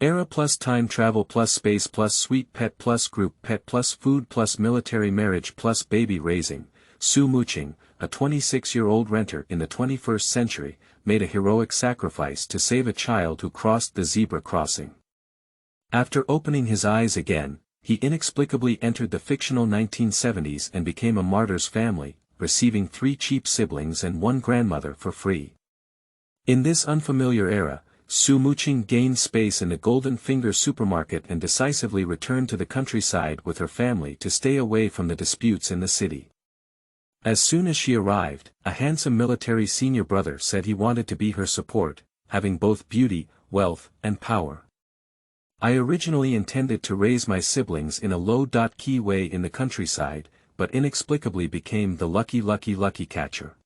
Era+Time Travel+Space+Sweet Pet+Group Pet+Food+Military Marriage+Baby Raising, Muqing, a 26-year-old renter in the 21st century, made a heroic sacrifice to save a child who crossed the zebra crossing. After opening his eyes again, he inexplicably entered the fictional 1970s and became a martyr's family, receiving 3 cheap siblings and 1 grandmother for free. In this unfamiliar era, Muqing gained space in the Golden Finger supermarket and decisively returned to the countryside with her family to stay away from the disputes in the city. As soon as she arrived, a handsome military senior brother said he wanted to be her support, having both beauty, wealth, and power. I originally intended to raise my siblings in a low-key way in the countryside, but inexplicably became the lucky catcher.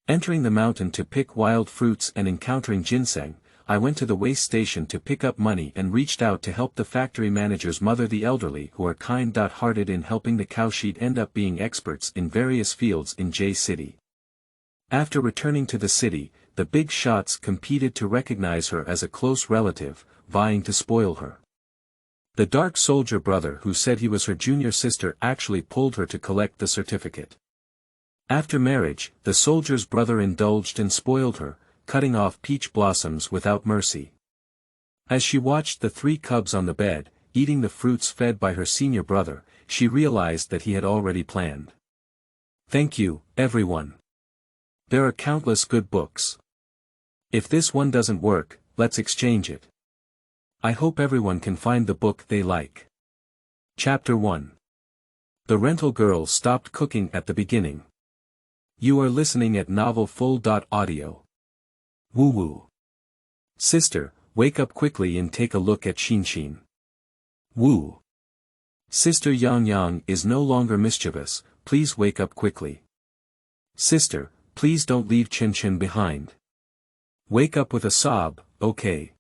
Entering the mountain to pick wild fruits and encountering ginseng, I went to the waste station to pick up money and reached out to help the factory managers mother the elderly who are kind-hearted in helping the cowshed end up being experts in various fields in J City. After returning to the city, the big shots competed to recognize her as a close relative, vying to spoil her. The dark soldier brother who said he was her junior sister actually pulled her to collect the certificate. After marriage, the soldier's brother indulged and spoiled her, cutting off peach blossoms without mercy. As she watched the 3 cubs on the bed, eating the fruits fed by her senior brother, she realized that he had already planned. Thank you, everyone. There are countless good books. If this one doesn't work, let's exchange it. I hope everyone can find the book they like. Chapter 1. The rental girl stopped cooking at the beginning. You are listening at novelfull.audio. Woo-woo. Sister, wake up quickly and take a look at Xin. Woo. Sister Yang is no longer mischievous, please wake up quickly. Sister, please don't leave Chin behind. Wake up with a sob, okay.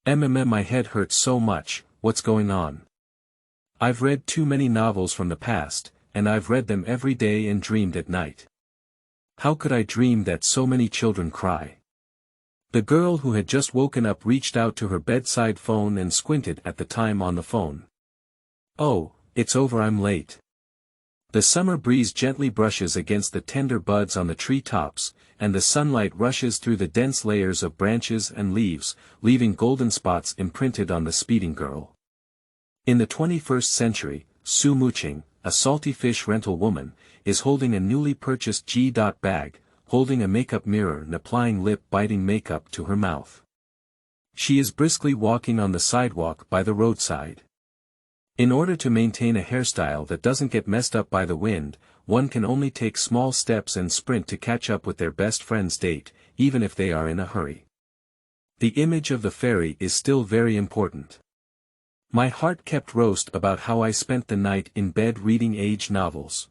My head hurts so much, what's going on? I've read too many novels from the past, and I've read them every day and dreamed at night. How could I dream that so many children cry? The girl who had just woken up reached out to her bedside phone and squinted at the time on the phone. Oh, it's over, I'm late. The summer breeze gently brushes against the tender buds on the tree tops, and the sunlight rushes through the dense layers of branches and leaves, leaving golden spots imprinted on the speeding girl. In the 21st century, Muqing, a salty fish rental woman, is holding a newly purchased bag, holding a makeup mirror and applying lip-biting makeup to her mouth. She is briskly walking on the sidewalk by the roadside. In order to maintain a hairstyle that doesn't get messed up by the wind, one can only take small steps and sprint to catch up with their best friend's date, even if they are in a hurry. The image of the fairy is still very important. My heart kept roast about how I spent the night in bed reading age novels.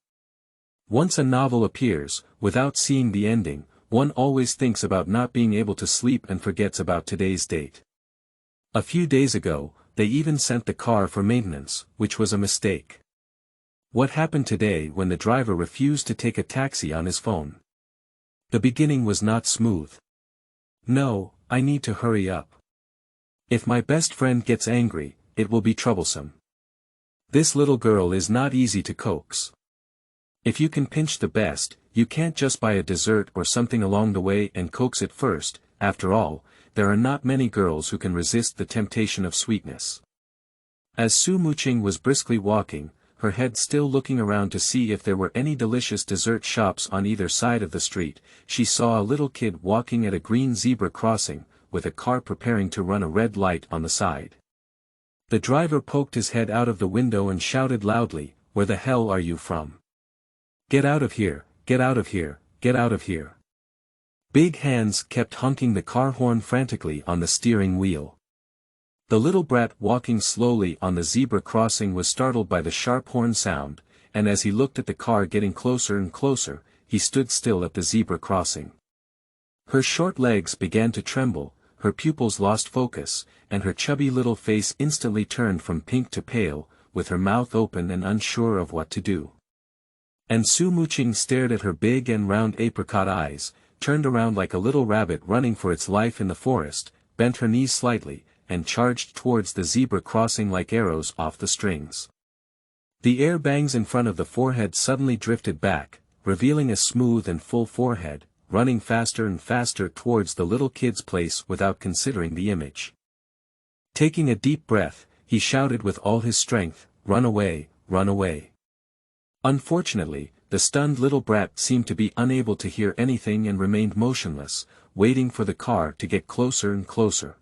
Once a novel appears, without seeing the ending, one always thinks about not being able to sleep and forgets about today's date. A few days ago, they even sent the car for maintenance, which was a mistake. What happened today when the driver refused to take a taxi on his phone? The beginning was not smooth. No, I need to hurry up. If my best friend gets angry, it will be troublesome. This little girl is not easy to coax. If you can pinch the best, you can't just buy a dessert or something along the way and coax it first. After all, there are not many girls who can resist the temptation of sweetness. As Muqing was briskly walking, her head still looking around to see if there were any delicious dessert shops on either side of the street, she saw a little kid walking at a green zebra crossing, with a car preparing to run a red light on the side. The driver poked his head out of the window and shouted loudly, "Where the hell are you from? Get out of here, get out of here, get out of here." Big hands kept honking the car horn frantically on the steering wheel. The little brat walking slowly on the zebra crossing was startled by the sharp horn sound, and as he looked at the car getting closer and closer, he stood still at the zebra crossing. Her short legs began to tremble, her pupils lost focus, and her chubby little face instantly turned from pink to pale, with her mouth open and unsure of what to do. And Muqing stared at her big and round apricot eyes, turned around like a little rabbit running for its life in the forest, bent her knees slightly, and charged towards the zebra crossing like arrows off the strings. The air bangs in front of the forehead suddenly drifted back, revealing a smooth and full forehead, running faster and faster towards the little kid's place without considering the image. Taking a deep breath, he shouted with all his strength, "Run away, run away." Unfortunately, the stunned little brat seemed to be unable to hear anything and remained motionless, waiting for the car to get closer and closer.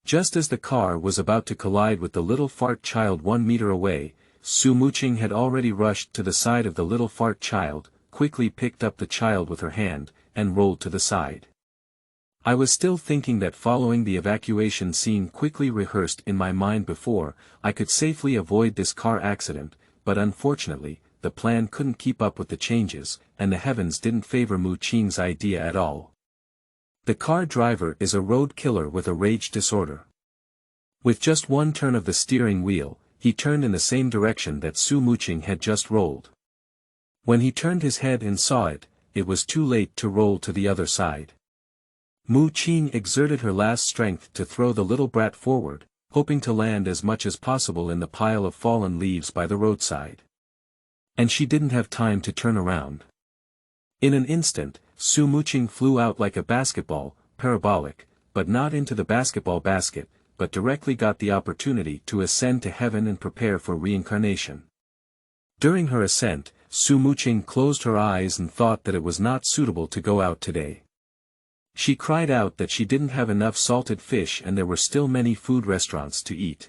Just as the car was about to collide with the little fart child 1 meter away, Muqing had already rushed to the side of the little fart child, quickly picked up the child with her hand, and rolled to the side. I was still thinking that following the evacuation scene quickly rehearsed in my mind before, I could safely avoid this car accident, but unfortunately, the plan couldn't keep up with the changes, and the heavens didn't favor Muqing's idea at all. The car driver is a road killer with a rage disorder. With just one turn of the steering wheel, he turned in the same direction that Muqing had just rolled. When he turned his head and saw it, it was too late to roll to the other side. Muqing exerted her last strength to throw the little brat forward, hoping to land as much as possible in the pile of fallen leaves by the roadside. And she didn't have time to turn around. In an instant, Muqing flew out like a basketball, parabolic, but not into the basketball basket, but directly got the opportunity to ascend to heaven and prepare for reincarnation. During her ascent, Muqing closed her eyes and thought that it was not suitable to go out today. She cried out that she didn't have enough salted fish and there were still many food restaurants to eat.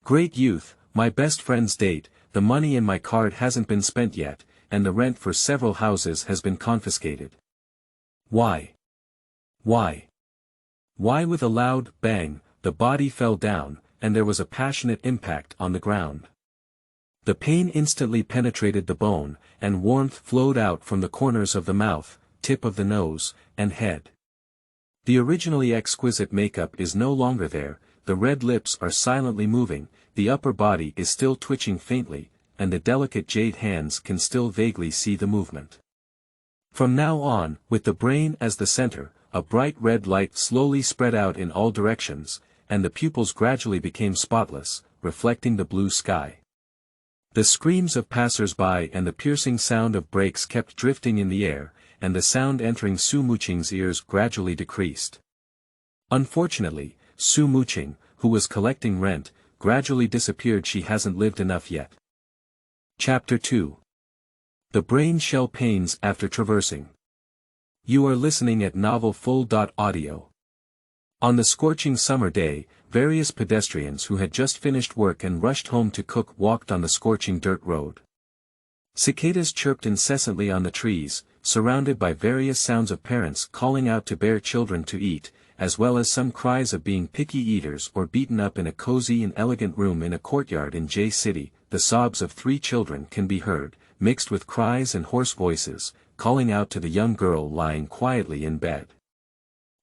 "Great youth, my best friend's date, the money in my card hasn't been spent yet, and the rent for several houses has been confiscated. Why? Why? Why?" With a loud bang, the body fell down, and there was a passionate impact on the ground. The pain instantly penetrated the bone, and warmth flowed out from the corners of the mouth, tip of the nose, and head. The originally exquisite makeup is no longer there, the red lips are silently moving, the upper body is still twitching faintly, and the delicate jade hands can still vaguely see the movement. From now on, with the brain as the center, a bright red light slowly spread out in all directions, and the pupils gradually became spotless, reflecting the blue sky. The screams of passers-by and the piercing sound of brakes kept drifting in the air, and the sound entering Muqing's ears gradually decreased. Unfortunately, Muqing, who was collecting rent, gradually disappeared. She hasn't lived enough yet. Chapter 2. The Brain Shell Pains After Traversing. You are listening at novelfull.audio. On the scorching summer day, various pedestrians who had just finished work and rushed home to cook walked on the scorching dirt road. Cicadas chirped incessantly on the trees, surrounded by various sounds of parents calling out to their children to eat, as well as some cries of being picky eaters or beaten up in a cozy and elegant room in a courtyard in J City. The sobs of 3 children can be heard, mixed with cries and hoarse voices, calling out to the young girl lying quietly in bed.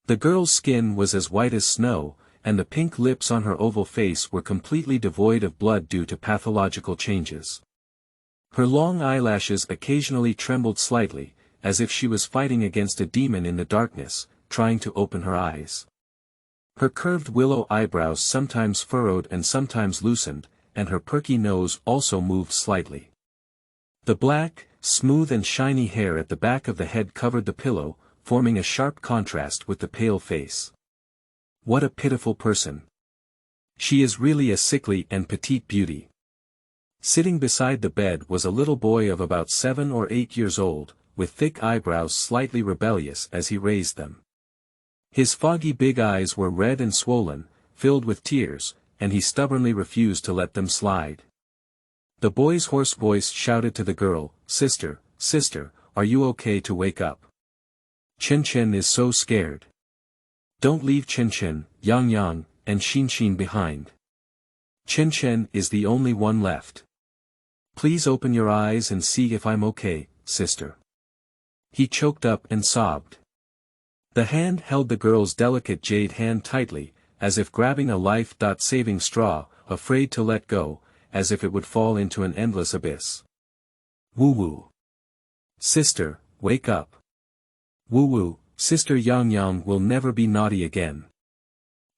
The girl's skin was as white as snow, and the pink lips on her oval face were completely devoid of blood due to pathological changes. Her long eyelashes occasionally trembled slightly, as if she was fighting against a demon in the darkness, trying to open her eyes. Her curved willow eyebrows sometimes furrowed and sometimes loosened, and her perky nose also moved slightly. The black, smooth and shiny hair at the back of the head covered the pillow, forming a sharp contrast with the pale face. What a pitiful person. She is really a sickly and petite beauty. Sitting beside the bed was a little boy of about 7 or 8 years old, with thick eyebrows slightly rebellious as he raised them. His foggy big eyes were red and swollen, filled with tears, and he stubbornly refused to let them slide. The boy's hoarse voice shouted to the girl, "Sister, sister, are you okay to wake up? Chen Chen is so scared. Don't leave Chen Chen, Yang Yang, and Xin Xin behind. Chen Chen is the only one left. Please open your eyes and see if I'm okay, sister." He choked up and sobbed. The hand held the girl's delicate jade hand tightly, as if grabbing a life-saving straw, afraid to let go, as if it would fall into an endless abyss. "Woo-woo. Sister, wake up. Woo-woo, Sister Yang Yang will never be naughty again.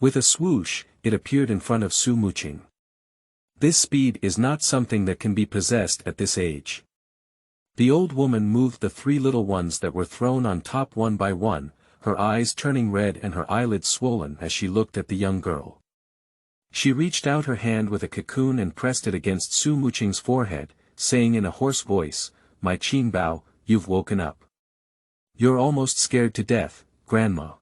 With a swoosh, it appeared in front of Su Muqing. This speed is not something that can be possessed at this age. The old woman moved the 3 little ones that were thrown on top one by one, her eyes turning red and her eyelids swollen as she looked at the young girl. She reached out her hand with a cocoon and pressed it against Su Muqing's forehead, saying in a hoarse voice, "My Qingbao, you've woken up. You're almost scared to death, Grandma.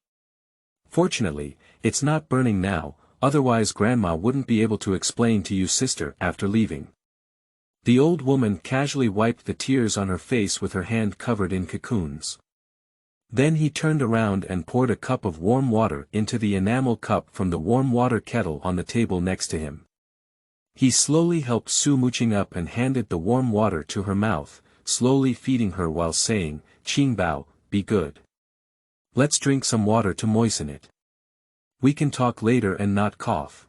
Fortunately, it's not burning now, otherwise Grandma wouldn't be able to explain to you sister after leaving." The old woman casually wiped the tears on her face with her hand covered in cocoons. Then he turned around and poured a cup of warm water into the enamel cup from the warm water kettle on the table next to him. He slowly helped Su Muqing up and handed the warm water to her mouth, slowly feeding her while saying, "Qingbao, be good. Let's drink some water to moisten it. We can talk later and not cough."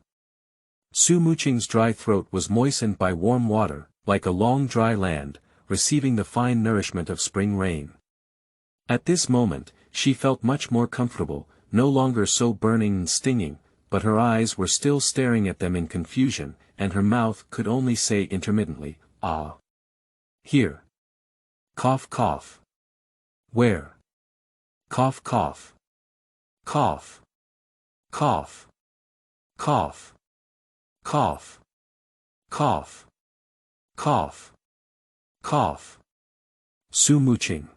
Su Muqing's dry throat was moistened by warm water, like a long dry land, receiving the fine nourishment of spring rain. At this moment, she felt much more comfortable, no longer so burning and stinging, but her eyes were still staring at them in confusion, and her mouth could only say intermittently, "Ah. Here. Cough cough. Where? Cough cough. Cough. Cough. Cough. Cough. Cough. Cough. Cough." Su Muqing.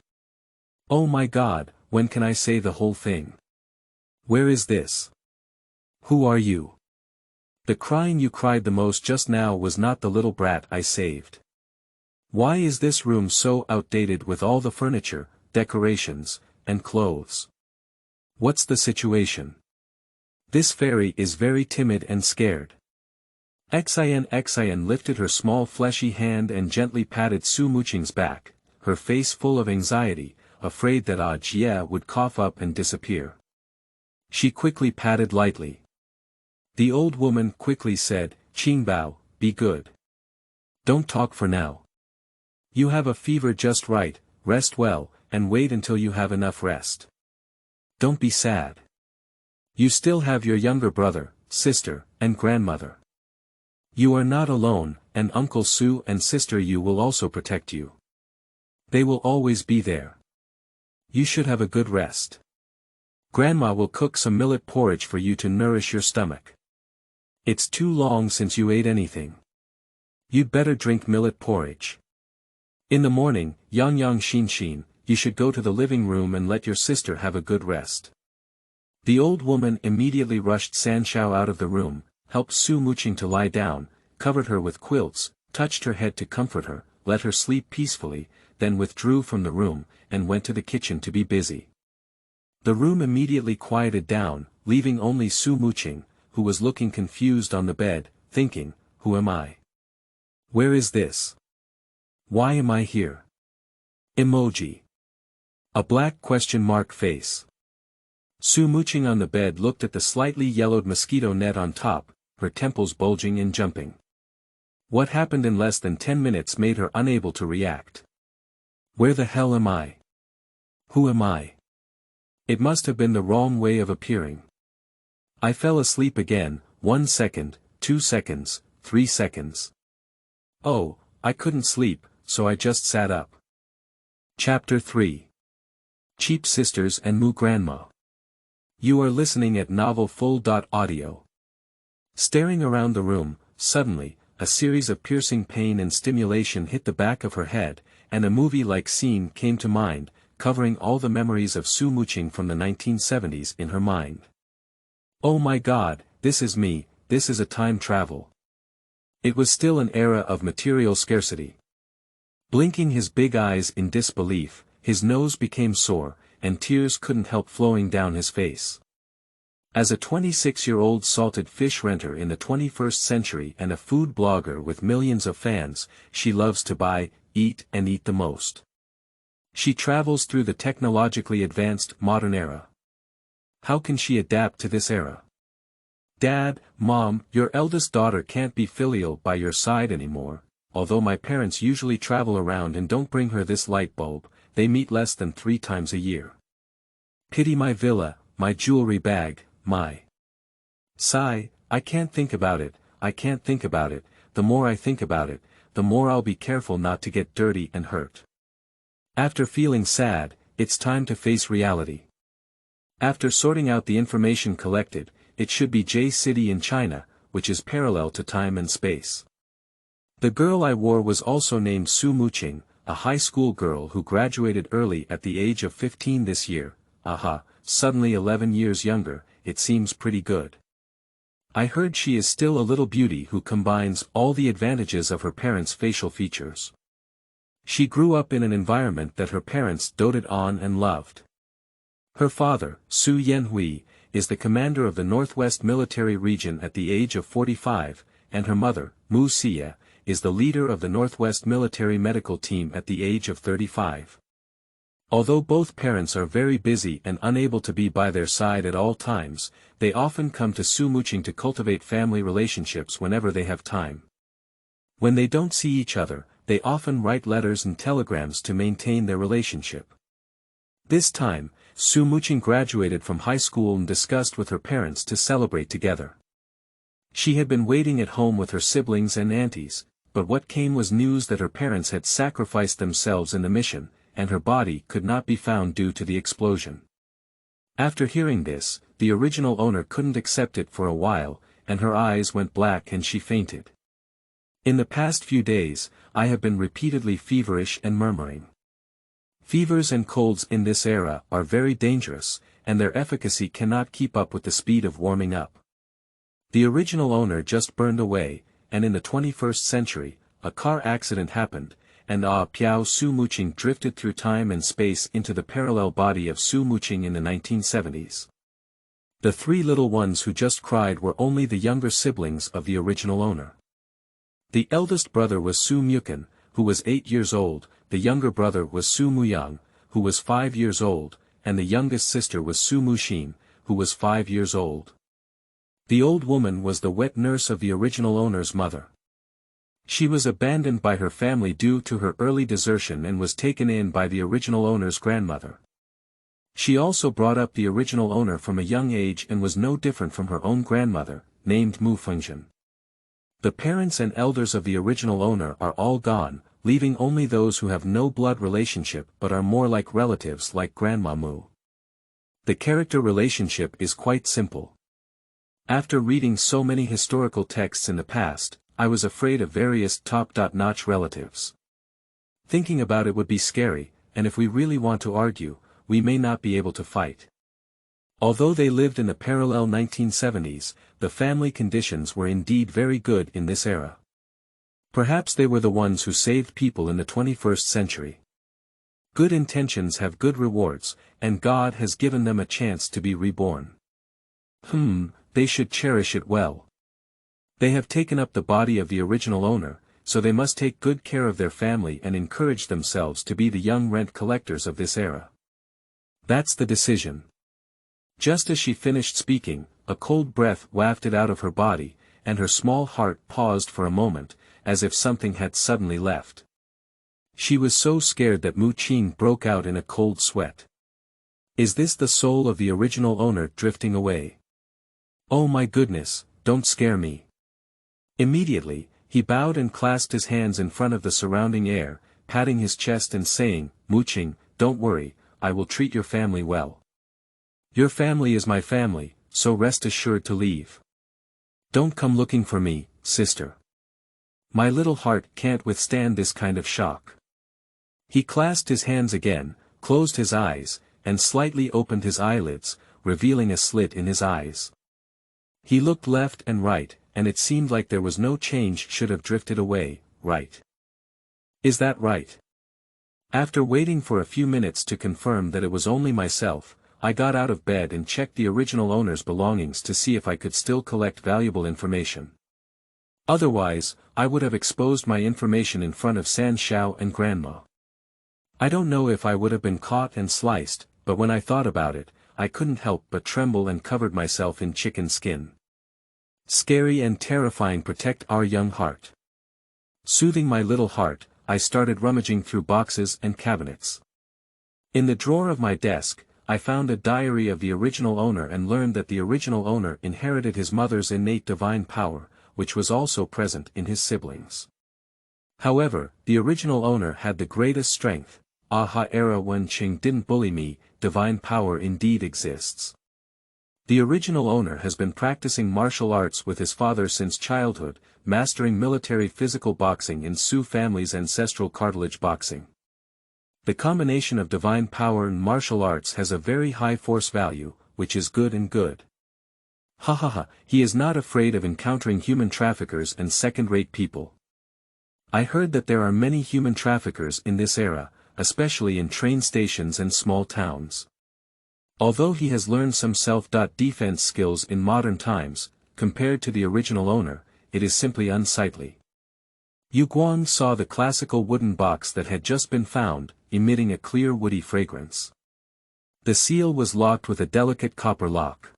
"Oh my God, when can I say the whole thing? Where is this? Who are you? The crying you cried the most just now was not the little brat I saved. Why is this room so outdated with all the furniture, decorations, and clothes? What's the situation? This fairy is very timid and scared." Xian lifted her small fleshy hand and gently patted Su Muqing's back, her face full of anxiety, afraid that Jie would cough up and disappear. She quickly patted lightly. The old woman quickly said, "Qingbao, be good. Don't talk for now. You have a fever just right, rest well, and wait until you have enough rest. Don't be sad. You still have your younger brother, sister, and grandmother. You are not alone, and Uncle Su and Sister Yu will also protect you. They will always be there. You should have a good rest. Grandma will cook some millet porridge for you to nourish your stomach. It's too long since you ate anything. You'd better drink millet porridge. In the morning, Yang Xin, you should go to the living room and let your sister have a good rest." The old woman immediately rushed Sanshao out of the room, helped Su Muqing to lie down, covered her with quilts, touched her head to comfort her, let her sleep peacefully, then withdrew from the room, and went to the kitchen to be busy. The room immediately quieted down, leaving only Su Muqing, who was looking confused on the bed, thinking, "Who am I? Where is this? Why am I here?" Emoji. A black question mark face. Su Muqing on the bed looked at the slightly yellowed mosquito net on top, her temples bulging and jumping. What happened in less than 10 minutes made her unable to react. Where the hell am I? Who am I? It must have been the wrong way of appearing. I fell asleep again, 1 second, 2 seconds, 3 seconds. Oh, I couldn't sleep, so I just sat up. Chapter 3. Cheap Sisters and Moo Grandma. You are listening at novelfull.audio. Staring around the room, suddenly, a series of piercing pain and stimulation hit the back of her head, and a movie-like scene came to mind, covering all the memories of Su Muqing from the 1970s in her mind. Oh my God, this is me, this is a time travel. It was still an era of material scarcity. Blinking his big eyes in disbelief, his nose became sore, and tears couldn't help flowing down his face. As a 26-year-old salted fish renter in the 21st century and a food blogger with millions of fans, she loves to buy, eat and eat the most. She travels through the technologically advanced modern era. How can she adapt to this era? Dad, Mom, your eldest daughter can't be filial by your side anymore, although my parents usually travel around and don't bring her this light bulb, they meet less than 3 times a year. Pity my villa, my jewelry bag, my Sigh, I can't think about it, I can't think about it, the more I think about it, the more I'll be careful not to get dirty and hurt. After feeling sad, it's time to face reality. After sorting out the information collected, it should be J City in China, which is parallel to time and space. The girl I wore was also named Su Muqing, a high school girl who graduated early at the age of 15 this year. Aha, suddenly 11 years younger, it seems pretty good. I heard she is still a little beauty who combines all the advantages of her parents' facial features. She grew up in an environment that her parents doted on and loved. Her father, Su Yanhui, is the commander of the Northwest Military Region at the age of 45, and her mother, Mu Xia, is the leader of the Northwest Military Medical Team at the age of 35. Although both parents are very busy and unable to be by their side at all times, they often come to Su Muqing to cultivate family relationships whenever they have time. When they don't see each other, they often write letters and telegrams to maintain their relationship. This time, Su Muqing graduated from high school and discussed with her parents to celebrate together. She had been waiting at home with her siblings and aunties, but what came was news that her parents had sacrificed themselves in the mission, and her body could not be found due to the explosion. After hearing this, the original owner couldn't accept it for a while, and her eyes went black and she fainted. In the past few days, I have been repeatedly feverish and murmuring. Fevers and colds in this era are very dangerous, and their efficacy cannot keep up with the speed of warming up. The original owner just burned away, and in the 21st century, a car accident happened, and Piao Su Muqing drifted through time and space into the parallel body of Su Muqing in the 1970s. The three little ones who just cried were only the younger siblings of the original owner. The eldest brother was Su Muqing, who was 8 years old, the younger brother was Su Muyang, who was 5 years old, and the youngest sister was Su Muxin, who was 5 years old. The old woman was the wet nurse of the original owner's mother. She was abandoned by her family due to her early desertion and was taken in by the original owner's grandmother. She also brought up the original owner from a young age and was no different from her own grandmother, named Mu Fengzhen. The parents and elders of the original owner are all gone, leaving only those who have no blood relationship but are more like relatives like Grandma Mu. The character relationship is quite simple. After reading so many historical texts in the past, I was afraid of various top-notch relatives. Thinking about it would be scary, and if we really want to argue, we may not be able to fight. Although they lived in the parallel 1970s, the family conditions were indeed very good in this era. Perhaps they were the ones who saved people in the 21st century. Good intentions have good rewards, and God has given them a chance to be reborn. They should cherish it well. They have taken up the body of the original owner, so they must take good care of their family and encourage themselves to be the young rent collectors of this era. That's the decision. Just as she finished speaking, a cold breath wafted out of her body, and her small heart paused for a moment, as if something had suddenly left. She was so scared that Mu Qing broke out in a cold sweat. Is this the soul of the original owner drifting away? Oh my goodness, don't scare me. Immediately, he bowed and clasped his hands in front of the surrounding air, patting his chest and saying, Mu Qing, don't worry, I will treat your family well. Your family is my family, so rest assured to leave. Don't come looking for me, sister. My little heart can't withstand this kind of shock. He clasped his hands again, closed his eyes, and slightly opened his eyelids, revealing a slit in his eyes. He looked left and right, and it seemed like there was no change should have drifted away, right? Is that right? After waiting for a few minutes to confirm that it was only myself, I got out of bed and checked the original owner's belongings to see if I could still collect valuable information. Otherwise, I would have exposed my information in front of San Xiao and Grandma. I don't know if I would have been caught and sliced, but when I thought about it, I couldn't help but tremble and covered myself in chicken skin. Scary and terrifying, protect our young heart. Soothing my little heart, I started rummaging through boxes and cabinets. In the drawer of my desk, I found a diary of the original owner and learned that the original owner inherited his mother's innate divine power, which was also present in his siblings. However, the original owner had the greatest strength. Aha, Era+Time didn't bully me, divine power indeed exists. The original owner has been practicing martial arts with his father since childhood, mastering military physical boxing in Sioux family's ancestral cartilage boxing. The combination of divine power and martial arts has a very high force value, which is good and good. Ha ha ha, he is not afraid of encountering human traffickers and second-rate people. I heard that there are many human traffickers in this era, especially in train stations and small towns. Although he has learned some self-defense skills in modern times, compared to the original owner, it is simply unsightly. Yu Guang saw the classical wooden box that had just been found, emitting a clear woody fragrance. The seal was locked with a delicate copper lock.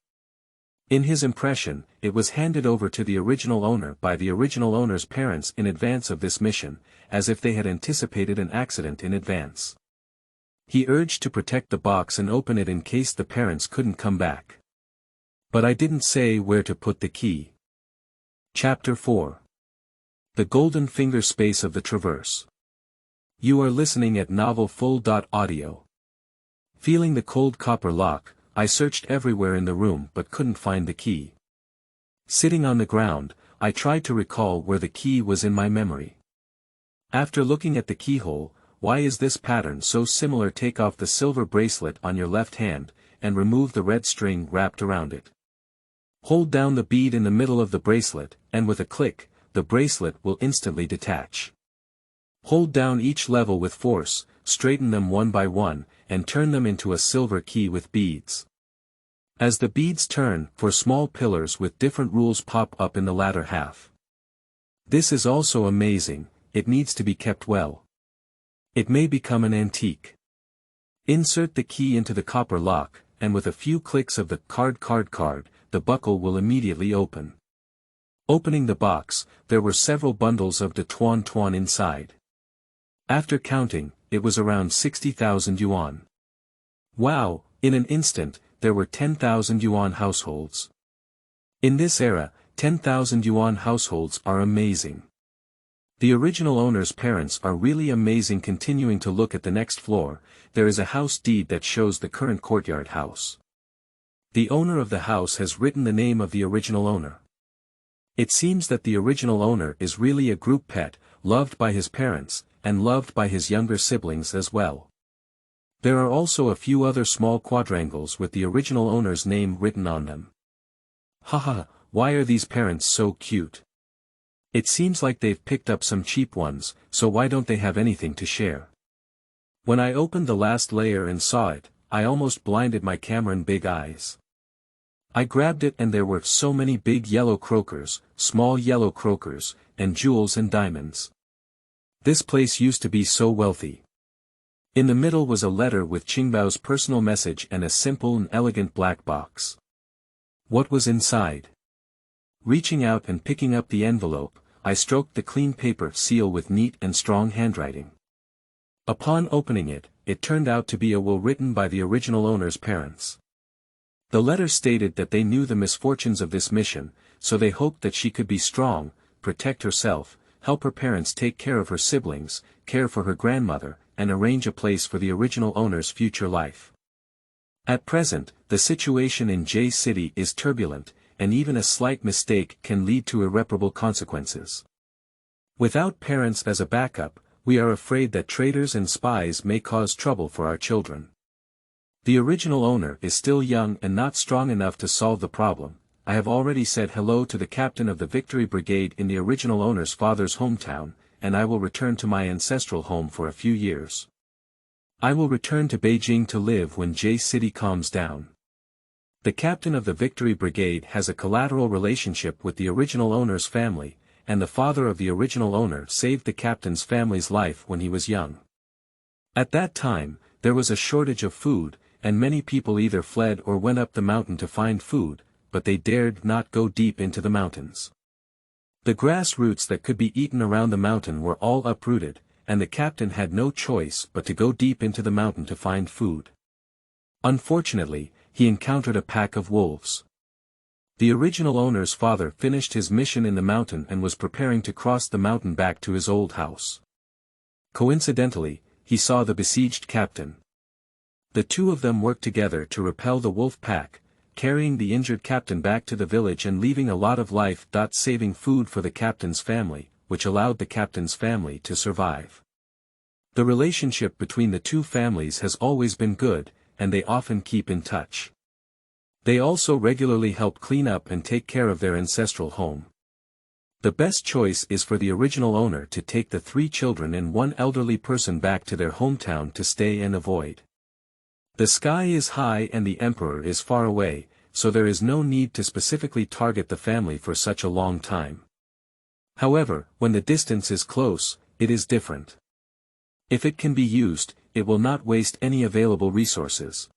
In his impression, it was handed over to the original owner by the original owner's parents in advance of this mission, as if they had anticipated an accident in advance. He urged to protect the box and open it in case the parents couldn't come back. But I didn't say where to put the key. Chapter 4. The Golden Finger Space of the Traverse. You are listening at novelfull.audio. Feeling the cold copper lock, I searched everywhere in the room but couldn't find the key. Sitting on the ground, I tried to recall where the key was in my memory. After looking at the keyhole, why is this pattern so similar? Take off the silver bracelet on your left hand, and remove the red string wrapped around it. Hold down the bead in the middle of the bracelet, and with a click, the bracelet will instantly detach. Hold down each level with force, straighten them one by one, and turn them into a silver key with beads. As the beads turn, 4 small pillars with different rules pop up in the latter half. This is also amazing, it needs to be kept well. It may become an antique. Insert the key into the copper lock, and with a few clicks of the card, the buckle will immediately open. Opening the box, there were several bundles of de tuan inside. After counting, it was around 60,000 yuan. Wow, in an instant, there were 10,000 yuan households. In this era, 10,000 yuan households are amazing. The original owner's parents are really amazing. Continuing to look at the next floor, there is a house deed that shows the current courtyard house. The owner of the house has written the name of the original owner. It seems that the original owner is really a group pet, loved by his parents, and loved by his younger siblings as well. There are also a few other small quadrangles with the original owner's name written on them. Haha, why are these parents so cute? It seems like they've picked up some cheap ones, so why don't they have anything to share? When I opened the last layer and saw it, I almost blinded my Cameron big eyes. I grabbed it and there were so many big yellow croakers, small yellow croakers, and jewels and diamonds. This place used to be so wealthy. In the middle was a letter with Qingbao's personal message and a simple and elegant black box. What was inside? Reaching out and picking up the envelope, I stroked the clean paper seal with neat and strong handwriting. Upon opening it, it turned out to be a will written by the original owner's parents. The letter stated that they knew the misfortunes of this mission, so they hoped that she could be strong, protect herself, help her parents take care of her siblings, care for her grandmother, and arrange a place for the original owner's future life. At present, the situation in J City is turbulent, and even a slight mistake can lead to irreparable consequences. Without parents as a backup, we are afraid that traitors and spies may cause trouble for our children. The original owner is still young and not strong enough to solve the problem. I have already said hello to the captain of the Victory Brigade in the original owner's father's hometown, and I will return to my ancestral home for a few years. I will return to Beijing to live when J City calms down. The captain of the Victory Brigade has a collateral relationship with the original owner's family, and the father of the original owner saved the captain's family's life when he was young. At that time, there was a shortage of food, and many people either fled or went up the mountain to find food, but they dared not go deep into the mountains. The grass roots that could be eaten around the mountain were all uprooted, and the captain had no choice but to go deep into the mountain to find food. Unfortunately, he encountered a pack of wolves. The original owner's father finished his mission in the mountain and was preparing to cross the mountain back to his old house. Coincidentally, he saw the besieged captain. The two of them worked together to repel the wolf pack, carrying the injured captain back to the village and leaving a lot of life-saving food for the captain's family, which allowed the captain's family to survive. The relationship between the two families has always been good, and they often keep in touch. They also regularly help clean up and take care of their ancestral home. The best choice is for the original owner to take the 3 children and 1 elderly person back to their hometown to stay and avoid. The sky is high and the emperor is far away, so there is no need to specifically target the family for such a long time. However, when the distance is close, it is different. If it can be used, it will not waste any available resources.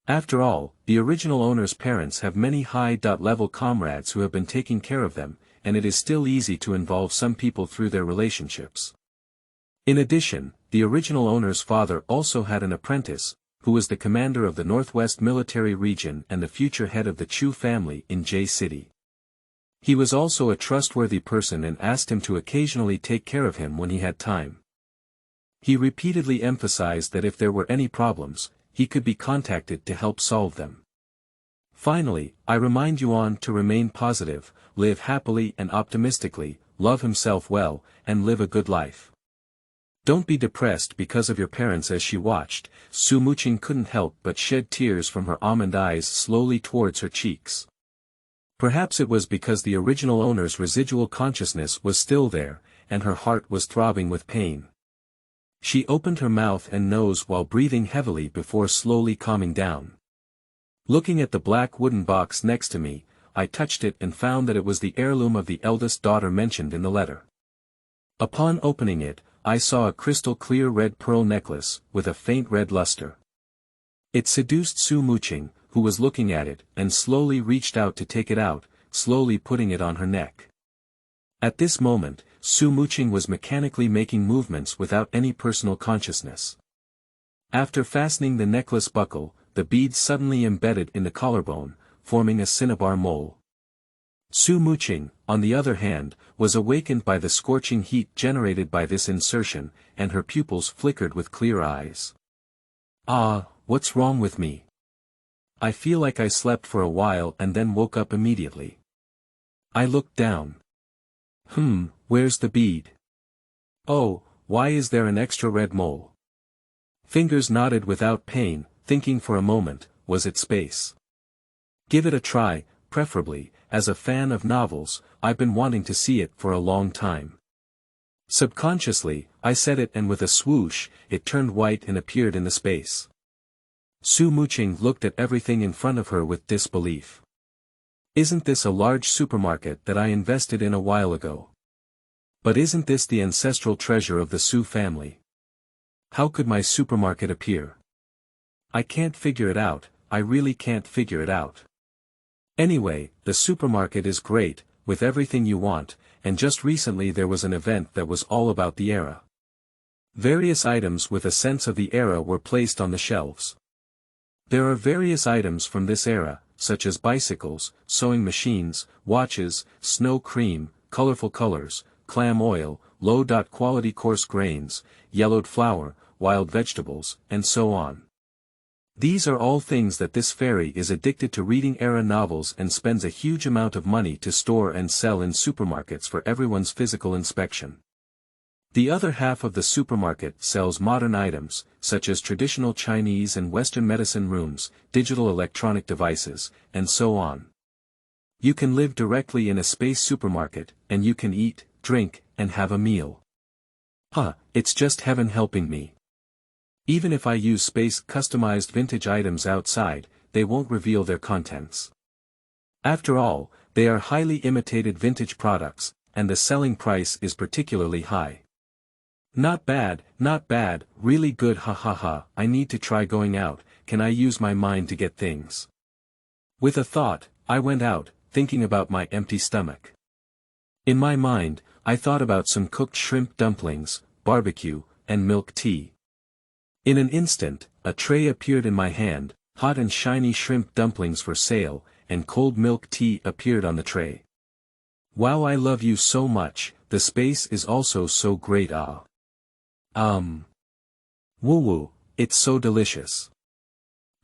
After all, the original owner's parents have many high-level comrades who have been taking care of them, and it is still easy to involve some people through their relationships. In addition, the original owner's father also had an apprentice, who was the commander of the Northwest Military Region and the future head of the Chu family in J City. He was also a trustworthy person and asked him to occasionally take care of him when he had time. He repeatedly emphasized that if there were any problems, he could be contacted to help solve them. Finally, I remind Yuan to remain positive, live happily and optimistically, love himself well, and live a good life. Don't be depressed because of your parents. As she watched, Su Muqing couldn't help but shed tears from her almond eyes slowly towards her cheeks. Perhaps it was because the original owner's residual consciousness was still there, and her heart was throbbing with pain. She opened her mouth and nose while breathing heavily before slowly calming down. Looking at the black wooden box next to me, I touched it and found that it was the heirloom of the eldest daughter mentioned in the letter. Upon opening it, I saw a crystal-clear red pearl necklace, with a faint red luster. It seduced Su Muqing, who was looking at it, and slowly reached out to take it out, slowly putting it on her neck. At this moment, Su Muqing was mechanically making movements without any personal consciousness. After fastening the necklace buckle, the bead suddenly embedded in the collarbone, forming a cinnabar mole. Su Muqing, on the other hand, was awakened by the scorching heat generated by this insertion, and her pupils flickered with clear eyes. Ah, what's wrong with me? I feel like I slept for a while and then woke up immediately. I looked down. Where's the bead? Oh, why is there an extra red mole? Fingers nodded without pain, thinking for a moment, was it space? Give it a try, preferably. As a fan of novels, I've been wanting to see it for a long time. Subconsciously, I said it, and with a swoosh, it turned white and appeared in the space. Su Muqing looked at everything in front of her with disbelief. Isn't this a large supermarket that I invested in a while ago? But isn't this the ancestral treasure of the Su family? How could my supermarket appear? I can't figure it out, I really can't figure it out. Anyway, the supermarket is great, with everything you want, and just recently there was an event that was all about the era. Various items with a sense of the era were placed on the shelves. There are various items from this era, such as bicycles, sewing machines, watches, snow cream, colorful colors, clam oil, low-quality coarse grains, yellowed flour, wild vegetables, and so on. These are all things that this fairy is addicted to reading era novels and spends a huge amount of money to store and sell in supermarkets for everyone's physical inspection. The other half of the supermarket sells modern items, such as traditional Chinese and Western medicine rooms, digital electronic devices, and so on. You can live directly in a space supermarket, and you can eat, drink, and have a meal. It's just heaven helping me. Even if I use space-customized vintage items outside, they won't reveal their contents. After all, they are highly imitated vintage products, and the selling price is particularly high. Not bad, really good, I need to try going out. Can I use my mind to get things? With a thought, I went out, thinking about my empty stomach. In my mind, I thought about some cooked shrimp dumplings, barbecue, and milk tea. In an instant, a tray appeared in my hand, hot and shiny shrimp dumplings for sale, and cold milk tea appeared on the tray. Wow, I love you so much, the space is also so great. Woo woo, it's so delicious.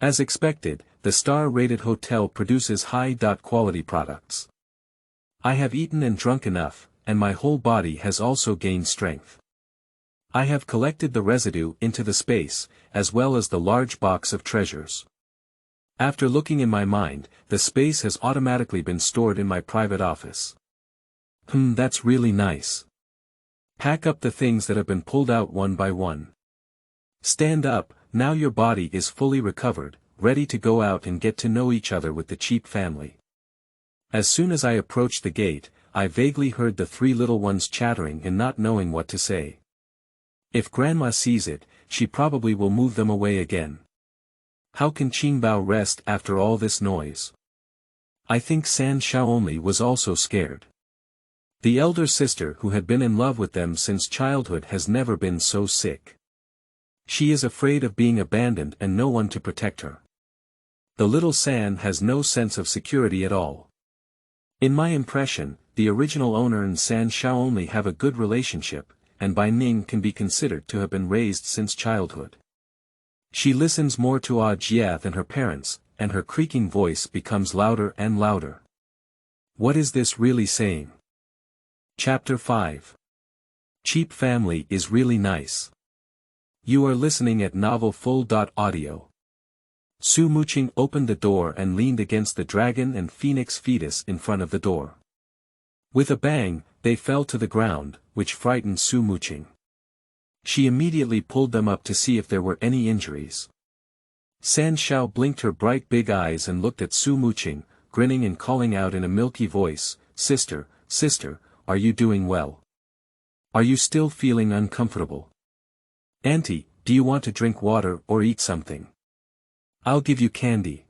As expected, the star-rated hotel produces high-quality products. I have eaten and drunk enough, and my whole body has also gained strength. I have collected the residue into the space, as well as the large box of treasures. After looking in my mind, the space has automatically been stored in my private office. That's really nice. Pack up the things that have been pulled out one by one. Stand up, now your body is fully recovered, ready to go out and get to know each other with the cheap family. As soon as I approached the gate, I vaguely heard the three little ones chattering and not knowing what to say. If Grandma sees it, she probably will move them away again. How can Qingbao rest after all this noise? I think San Xiaomi was also scared. The elder sister who had been in love with them since childhood has never been so sick. She is afraid of being abandoned and no one to protect her. The little San has no sense of security at all. In my impression, the original owner and San Xiaomi have a good relationship, and Bai Ning can be considered to have been raised since childhood. She listens more to Jia than her parents, and her creaking voice becomes louder and louder. What is this really saying? Chapter 5. Cheap family is really nice. You are listening at Novel Full.audio. Su Muqing opened the door and leaned against the dragon and phoenix fetus in front of the door. With a bang, they fell to the ground, which frightened Su Muqing. She immediately pulled them up to see if there were any injuries. San Xiao blinked her bright big eyes and looked at Su Muqing, grinning and calling out in a milky voice, "Sister, sister, are you doing well? Are you still feeling uncomfortable? Auntie, do you want to drink water or eat something? I'll give you candy."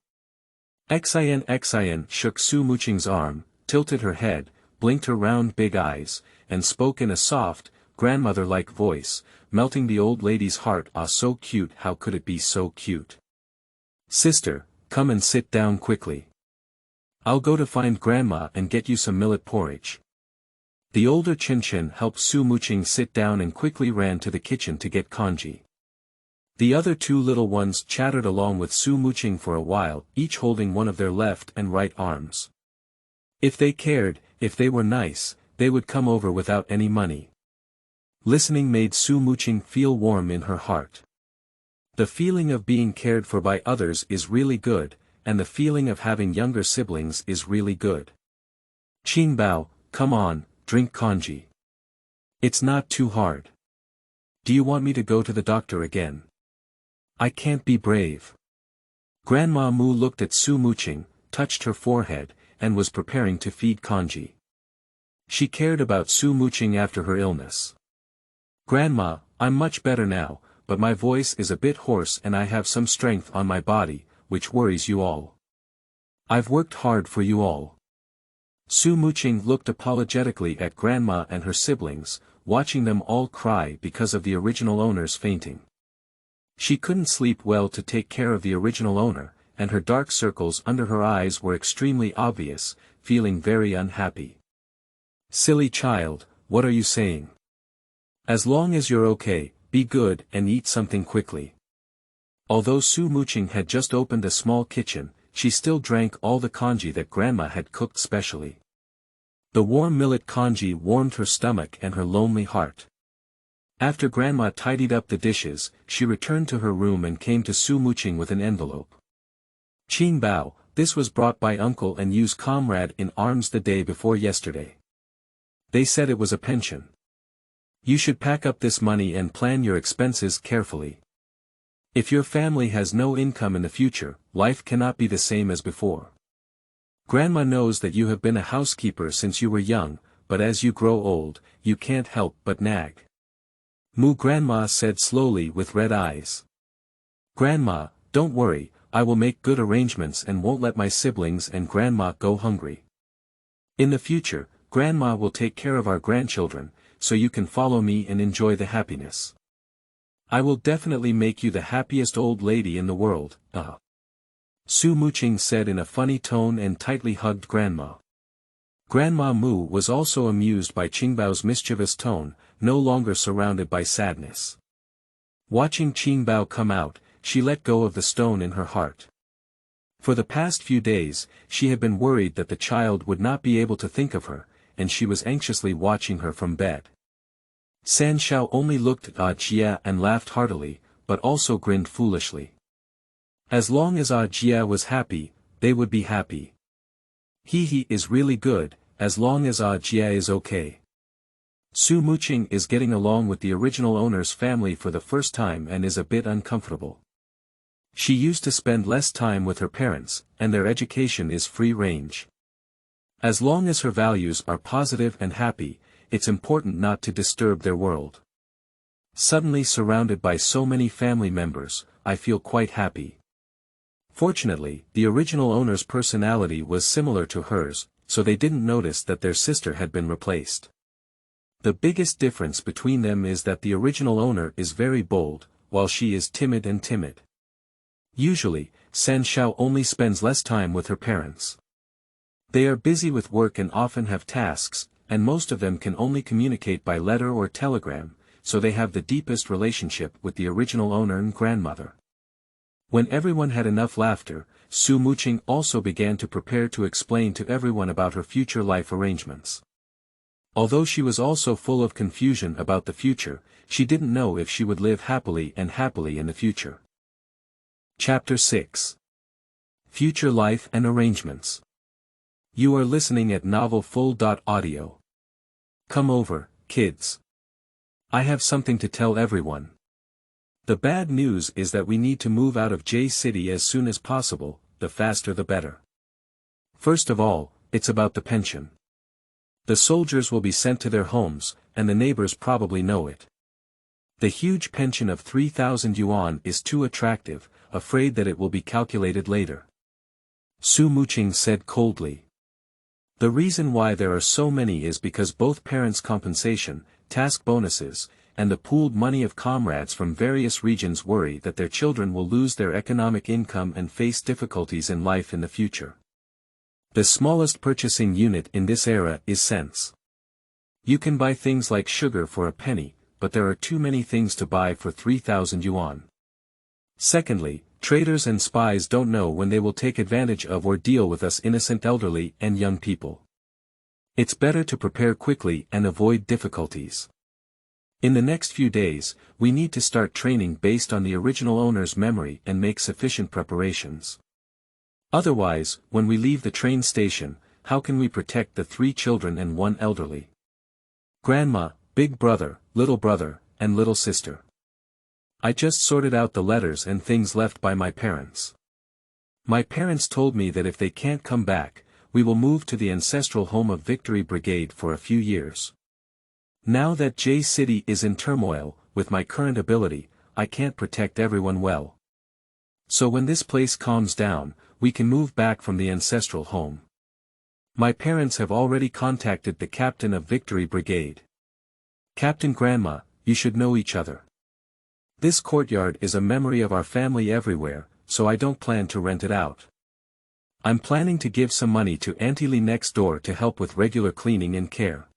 Xin shook Su Muqing's arm, tilted her head, blinked her round big eyes, and spoke in a soft, grandmother-like voice, melting the old lady's heart. "Ah, so cute, how could it be so cute? Sister, come and sit down quickly. I'll go to find Grandma and get you some millet porridge." The older Qinchin helped Su Muqing sit down and quickly ran to the kitchen to get congee. The other two little ones chattered along with Su Muqing for a while, each holding one of their left and right arms. If they cared, if they were nice, they would come over without any money. Listening made Su Muqing feel warm in her heart. The feeling of being cared for by others is really good, and the feeling of having younger siblings is really good. "Qingbao, come on, drink congee. It's not too hard. Do you want me to go to the doctor again? I can't be brave." Grandma Mu looked at Su Muqing, touched her forehead, and was preparing to feed congee. She cared about Su Muqing after her illness. "Grandma, I'm much better now, but my voice is a bit hoarse and I have some strength on my body, which worries you all. I've worked hard for you all." Su Muqing looked apologetically at Grandma and her siblings, watching them all cry because of the original owner's fainting. She couldn't sleep well to take care of the original owner, and her dark circles under her eyes were extremely obvious, feeling very unhappy. "Silly child, what are you saying? As long as you're okay, be good and eat something quickly." Although Su Muqing had just opened a small kitchen, she still drank all the congee that Grandma had cooked specially. The warm millet congee warmed her stomach and her lonely heart. After Grandma tidied up the dishes, she returned to her room and came to Su Muqing with an envelope. "Qingbao, this was brought by Uncle and Yu's comrade in arms the day before yesterday. They said it was a pension. You should pack up this money and plan your expenses carefully. If your family has no income in the future, life cannot be the same as before. Grandma knows that you have been a housekeeper since you were young, but as you grow old, you can't help but nag." Mu Grandma said slowly with red eyes. "Grandma, don't worry, I will make good arrangements and won't let my siblings and Grandma go hungry. In the future, Grandma will take care of our grandchildren, so you can follow me and enjoy the happiness. I will definitely make you the happiest old lady in the world." Su Muqing said in a funny tone and tightly hugged Grandma. Grandma Mu was also amused by Qingbao's mischievous tone, no longer surrounded by sadness. Watching Qingbao come out, she let go of the stone in her heart. For the past few days, she had been worried that the child would not be able to think of her, and she was anxiously watching her from bed. San Xiao only looked at Jia and laughed heartily, but also grinned foolishly. As long as Jia was happy, they would be happy. He is really good, as long as Jia is okay. Su Muqing is getting along with the original owner's family for the first time and is a bit uncomfortable. She used to spend less time with her parents, and their education is free range. As long as her values are positive and happy, it's important not to disturb their world. Suddenly surrounded by so many family members, I feel quite happy. Fortunately, the original owner's personality was similar to hers, so they didn't notice that their sister had been replaced. The biggest difference between them is that the original owner is very bold, while she is timid and timid. Usually, San Xiao only spends less time with her parents. They are busy with work and often have tasks, and most of them can only communicate by letter or telegram, so they have the deepest relationship with the original owner and grandmother. When everyone had enough laughter, Su Muqing also began to prepare to explain to everyone about her future life arrangements. Although she was also full of confusion about the future, she didn't know if she would live happily in the future. Chapter 6. Future Life and Arrangements. You are listening at novelfull.audio. Come over, kids. I have something to tell everyone. The bad news is that we need to move out of J City as soon as possible, the faster the better. First of all, it's about the pension. The soldiers will be sent to their homes, and the neighbors probably know it. The huge pension of 3,000 yuan is too attractive, afraid that it will be calculated later. Su Muqing said coldly. The reason why there are so many is because both parents' compensation, task bonuses, and the pooled money of comrades from various regions worry that their children will lose their economic income and face difficulties in life in the future. The smallest purchasing unit in this era is cents. You can buy things like sugar for a penny, but there are too many things to buy for 3,000 yuan. Secondly, traders and spies don't know when they will take advantage of or deal with us innocent elderly and young people. It's better to prepare quickly and avoid difficulties. In the next few days, we need to start training based on the original owner's memory and make sufficient preparations. Otherwise, when we leave the train station, how can we protect the 3 children and 1 elderly? Grandma, big brother, and little sister. I just sorted out the letters and things left by my parents. My parents told me that if they can't come back, we will move to the ancestral home of Victory Brigade for a few years. Now that J City is in turmoil, with my current ability, I can't protect everyone well. So when this place calms down, we can move back from the ancestral home. My parents have already contacted the captain of Victory Brigade. Captain Grandma, you should know each other. This courtyard is a memory of our family everywhere, so I don't plan to rent it out. I'm planning to give some money to Auntie Lee next door to help with regular cleaning and care.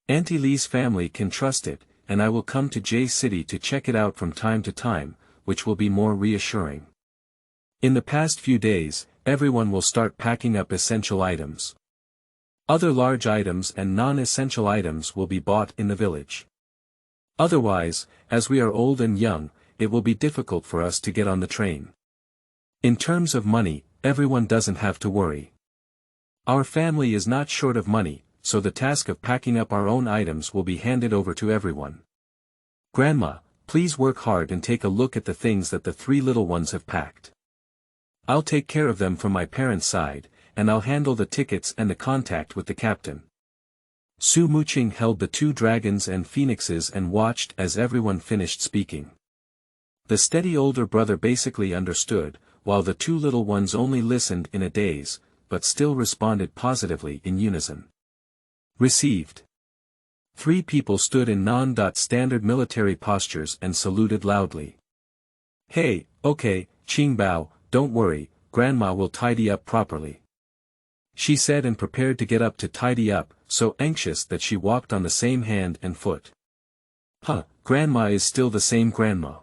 Auntie Lee's family can trust it, and I will come to J City to check it out from time to time, which will be more reassuring. In the past few days, everyone will start packing up essential items. Other large items and non-essential items will be bought in the village. Otherwise, as we are old and young, it will be difficult for us to get on the train. In terms of money, everyone doesn't have to worry. Our family is not short of money, so the task of packing up our own items will be handed over to everyone. Grandma, please work hard and take a look at the things that the 3 little ones have packed. I'll take care of them from my parents' side, and I'll handle the tickets and the contact with the captain. Su Muqing held the 2 dragons and phoenixes and watched as everyone finished speaking. The steady older brother basically understood, while the 2 little ones only listened in a daze, but still responded positively in unison. Received. 3 people stood in non-standard military postures and saluted loudly. Hey, okay, Qingbao, don't worry, Grandma will tidy up properly," she said, and prepared to get up to tidy up, so anxious that she walked on the same hand and foot. Grandma is still the same grandma.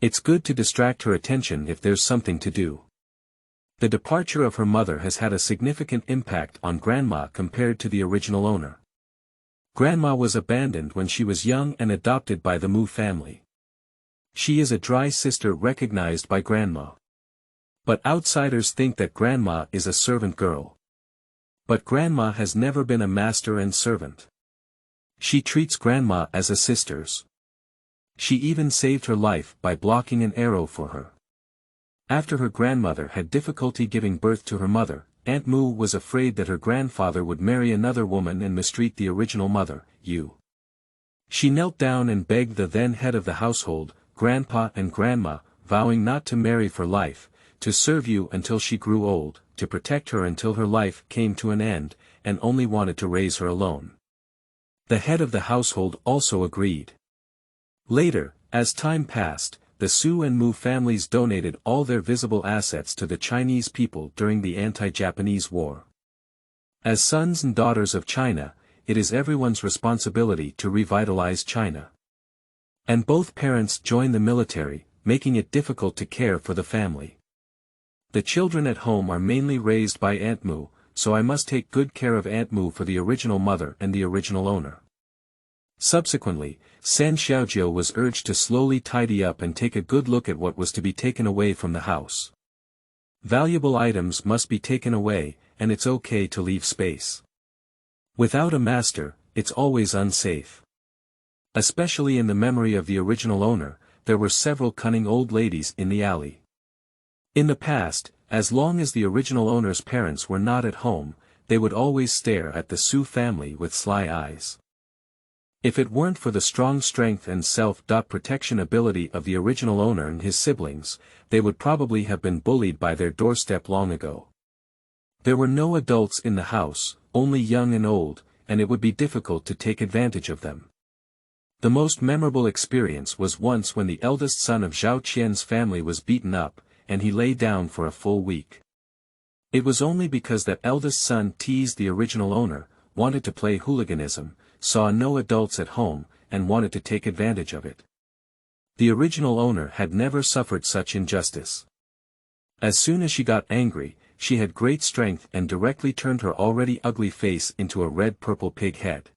It's good to distract her attention if there's something to do. The departure of her mother has had a significant impact on Grandma compared to the original owner. Grandma was abandoned when she was young and adopted by the Mu family. She is a dry sister recognized by Grandma. But outsiders think that Grandma is a servant girl. But Grandma has never been a master and servant. She treats Grandma as a sister's. She even saved her life by blocking an arrow for her. After her grandmother had difficulty giving birth to her mother, Aunt Mu was afraid that her grandfather would marry another woman and mistreat the original mother, Yu. She knelt down and begged the then head of the household, Grandpa and Grandma, vowing not to marry for life, to serve Yu until she grew old, to protect her until her life came to an end, and only wanted to raise her alone. The head of the household also agreed. Later, as time passed, the Su and Mu families donated all their visible assets to the Chinese people during the anti-Japanese war. As sons and daughters of China, it is everyone's responsibility to revitalize China. And both parents join the military, making it difficult to care for the family. The children at home are mainly raised by Aunt Mu, so I must take good care of Aunt Mu for the original mother and the original owner. Subsequently, San Xiaojiu was urged to slowly tidy up and take a good look at what was to be taken away from the house. Valuable items must be taken away, and it's okay to leave space. Without a master, it's always unsafe. Especially in the memory of the original owner, there were several cunning old ladies in the alley. In the past, as long as the original owner's parents were not at home, they would always stare at the Su family with sly eyes. If it weren't for the strong strength and self-protection ability of the original owner and his siblings, they would probably have been bullied by their doorstep long ago. There were no adults in the house, only young and old, and it would be difficult to take advantage of them. The most memorable experience was once when the eldest son of Zhao Qian's family was beaten up, and he lay down for a full week. It was only because that eldest son teased the original owner, wanted to play hooliganism, saw no adults at home, and wanted to take advantage of it. The original owner had never suffered such injustice. As soon as she got angry, she had great strength and directly turned her already ugly face into a red-purple pig head.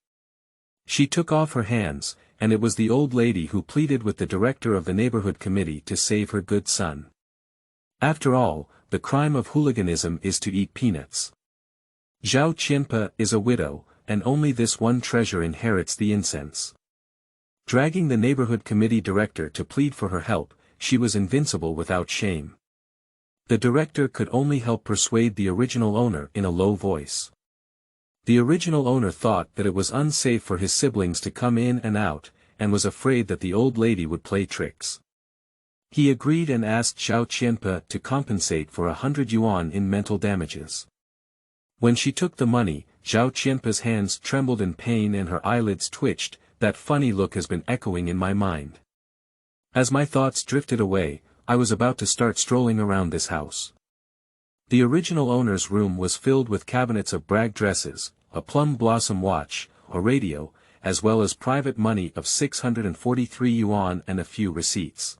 She took off her hands, and it was the old lady who pleaded with the director of the neighborhood committee to save her good son. After all, the crime of hooliganism is to eat peanuts. Zhao Qianpa is a widow, and only this one treasure inherits the incense. Dragging the neighborhood committee director to plead for her help, she was invincible without shame. The director could only help persuade the original owner in a low voice. The original owner thought that it was unsafe for his siblings to come in and out, and was afraid that the old lady would play tricks. He agreed and asked Zhao Qianpa to compensate for 100 yuan in mental damages. When she took the money, Zhao Qianpa's hands trembled in pain and her eyelids twitched. That funny look has been echoing in my mind. As my thoughts drifted away, I was about to start strolling around this house. The original owner's room was filled with cabinets of brag dresses, a plum blossom watch, a radio, as well as private money of 643 yuan and a few receipts.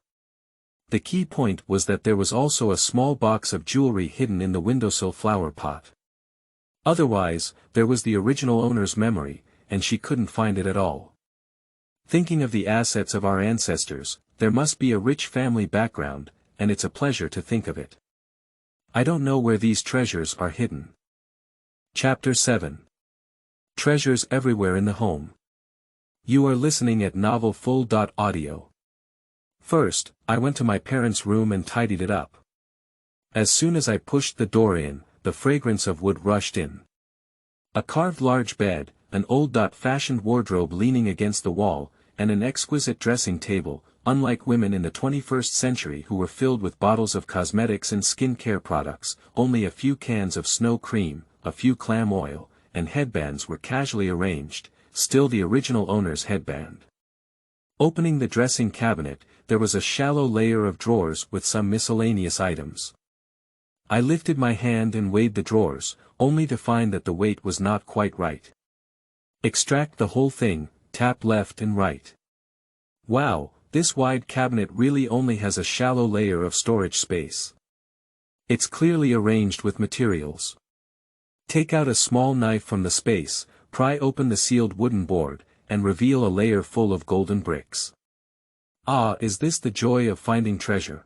The key point was that there was also a small box of jewelry hidden in the windowsill flower pot. Otherwise, there was the original owner's memory, and she couldn't find it at all. Thinking of the assets of our ancestors, there must be a rich family background, and it's a pleasure to think of it. I don't know where these treasures are hidden. Chapter 7. Treasures everywhere in the home. You are listening at novelfull.audio. First, I went to my parents' room and tidied it up. As soon as I pushed the door in, the fragrance of wood rushed in. A carved large bed, an old-fashioned wardrobe leaning against the wall, and an exquisite dressing table, unlike women in the 21st century who were filled with bottles of cosmetics and skin-care products, only a few cans of snow cream, a few clam oil, and headbands were casually arranged, still the original owner's headband. Opening the dressing cabinet, there was a shallow layer of drawers with some miscellaneous items. I lifted my hand and weighed the drawers, only to find that the weight was not quite right. Extract the whole thing, tap left and right. Wow, this wide cabinet really only has a shallow layer of storage space. It's clearly arranged with materials. Take out a small knife from the space, pry open the sealed wooden board, and reveal a layer full of golden bricks. Ah, is this the joy of finding treasure?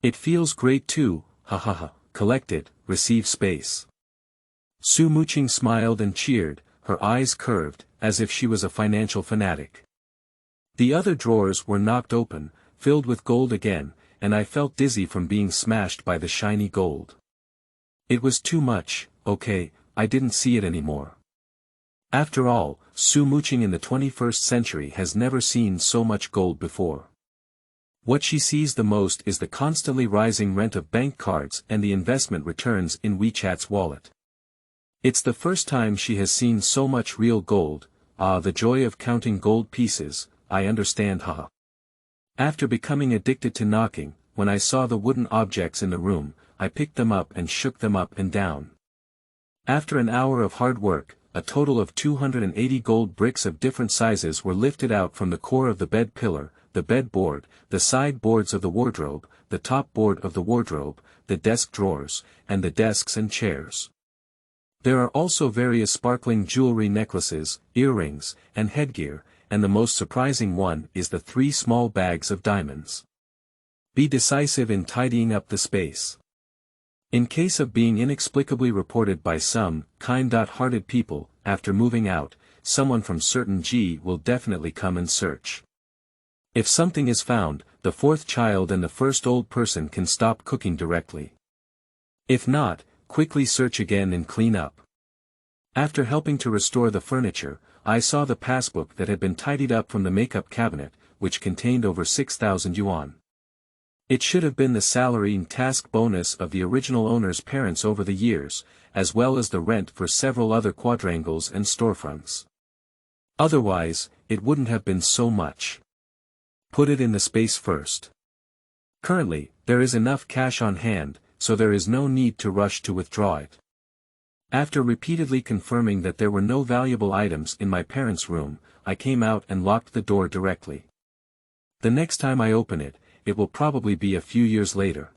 It feels great too, ha ha ha, collect it, receive space. Su Muqing smiled and cheered, her eyes curved, as if she was a financial fanatic. The other drawers were knocked open, filled with gold again, and I felt dizzy from being smashed by the shiny gold. It was too much, okay, I didn't see it anymore. After all, Su Muqing in the 21st century has never seen so much gold before. What she sees the most is the constantly rising rent of bank cards and the investment returns in WeChat's wallet. It's the first time she has seen so much real gold. Ah, the joy of counting gold pieces, I understand, haha. After becoming addicted to knocking, when I saw the wooden objects in the room, I picked them up and shook them up and down. After an hour of hard work, a total of 280 gold bricks of different sizes were lifted out from the core of the bed pillar, the bed board, the side boards of the wardrobe, the top board of the wardrobe, the desk drawers, and the desks and chairs. There are also various sparkling jewelry necklaces, earrings, and headgear, and the most surprising one is the 3 small bags of diamonds. Be decisive in tidying up the space. In case of being inexplicably reported by some kind-hearted people, after moving out, someone from certain G will definitely come and search. If something is found, the 4th child and the 1st old person can stop cooking directly. If not, quickly search again and clean up. After helping to restore the furniture, I saw the passbook that had been tidied up from the makeup cabinet, which contained over 6,000 yuan. It should have been the salary and task bonus of the original owner's parents over the years, as well as the rent for several other quadrangles and storefronts. Otherwise, it wouldn't have been so much. Put it in the space first. Currently, there is enough cash on hand, so there is no need to rush to withdraw it. After repeatedly confirming that there were no valuable items in my parents' room, I came out and locked the door directly. The next time I open it, it will probably be a few years later.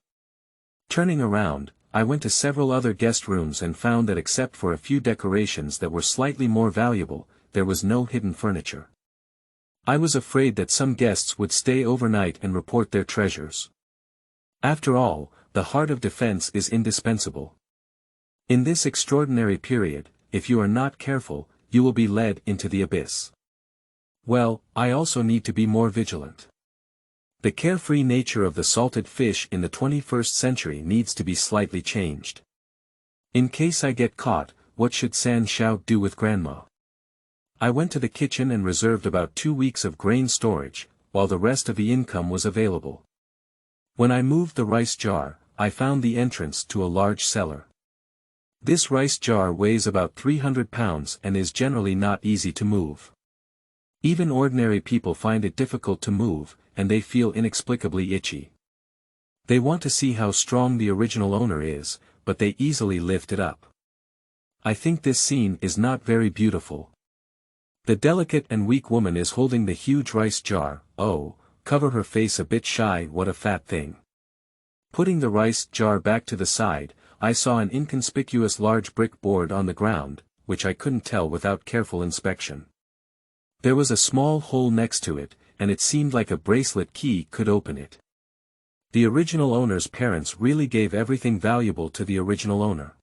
Turning around, I went to several other guest rooms and found that except for a few decorations that were slightly more valuable, there was no hidden furniture. I was afraid that some guests would stay overnight and report their treasures. After all, the heart of defense is indispensable. In this extraordinary period, if you are not careful, you will be led into the abyss. Well, I also need to be more vigilant. The carefree nature of the salted fish in the 21st century needs to be slightly changed. In case I get caught, what should San Xiao do with Grandma? I went to the kitchen and reserved about 2 weeks of grain storage, while the rest of the income was available. When I moved the rice jar, I found the entrance to a large cellar. This rice jar weighs about 300 pounds and is generally not easy to move. Even ordinary people find it difficult to move, and they feel inexplicably itchy. They want to see how strong the original owner is, but they easily lift it up. I think this scene is not very beautiful. The delicate and weak woman is holding the huge rice jar. Oh, cover her face a bit shy, what a fat thing. Putting the rice jar back to the side, I saw an inconspicuous large brick board on the ground, which I couldn't tell without careful inspection. There was a small hole next to it, and it seemed like a bracelet key could open it. The original owner's parents really gave everything valuable to the original owner.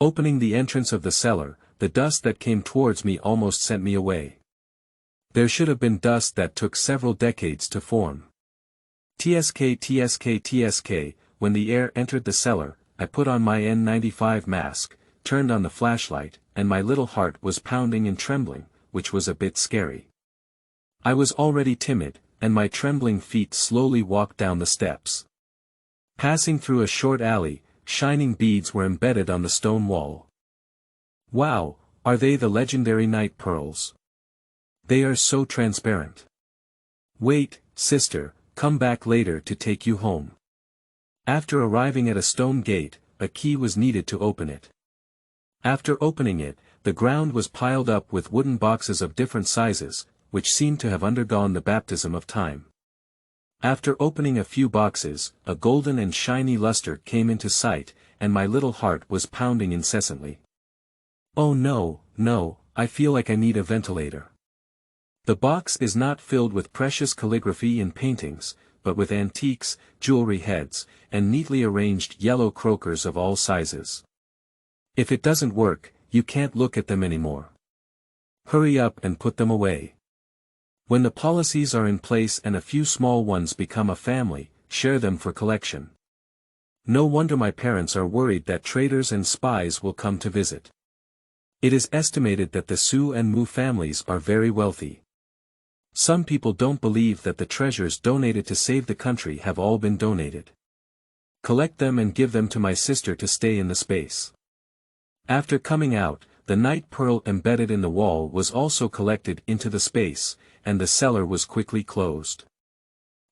Opening the entrance of the cellar, the dust that came towards me almost sent me away. There should have been dust that took several decades to form. TSK, when the air entered the cellar, I put on my N95 mask, turned on the flashlight, and my little heart was pounding and trembling, which was a bit scary. I was already timid, and my trembling feet slowly walked down the steps. Passing through a short alley, shining beads were embedded on the stone wall. Wow, are they the legendary night pearls? They are so transparent. Wait, sister, come back later to take you home. After arriving at a stone gate, a key was needed to open it. After opening it, the ground was piled up with wooden boxes of different sizes, which seemed to have undergone the baptism of time. After opening a few boxes, a golden and shiny luster came into sight, and my little heart was pounding incessantly. Oh no, no, I feel like I need a ventilator. The box is not filled with precious calligraphy and paintings, but with antiques, jewelry heads, and neatly arranged yellow croakers of all sizes. If it doesn't work, you can't look at them anymore. Hurry up and put them away. When the policies are in place and a few small ones become a family, share them for collection. No wonder my parents are worried that traitors and spies will come to visit. It is estimated that the Su and Mu families are very wealthy. Some people don't believe that the treasures donated to save the country have all been donated. Collect them and give them to my sister to stay in the space. After coming out, the night pearl embedded in the wall was also collected into the space, and the cellar was quickly closed.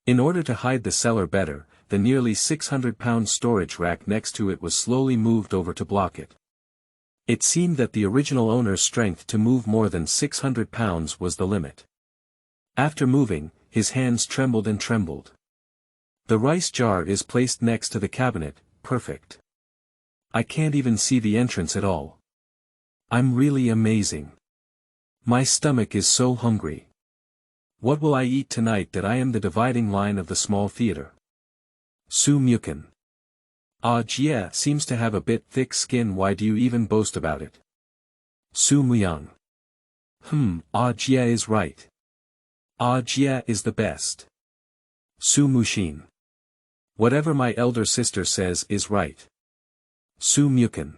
In order to hide the cellar better, the nearly 600-pound storage rack next to it was slowly moved over to block it. It seemed that the original owner's strength to move more than 600 pounds was the limit. After moving, his hands trembled and trembled. The rice jar is placed next to the cabinet, perfect. I can't even see the entrance at all. I'm really amazing. My stomach is so hungry. What will I eat tonight that I am the dividing line of the small theater? Su Muqing. Ah Jie seems to have a bit thick skin, why do you even boast about it? Su Muyang. Ah Jie is right. Ah Jie is the best. Su Muxin. Whatever my elder sister says is right. Su Muqing.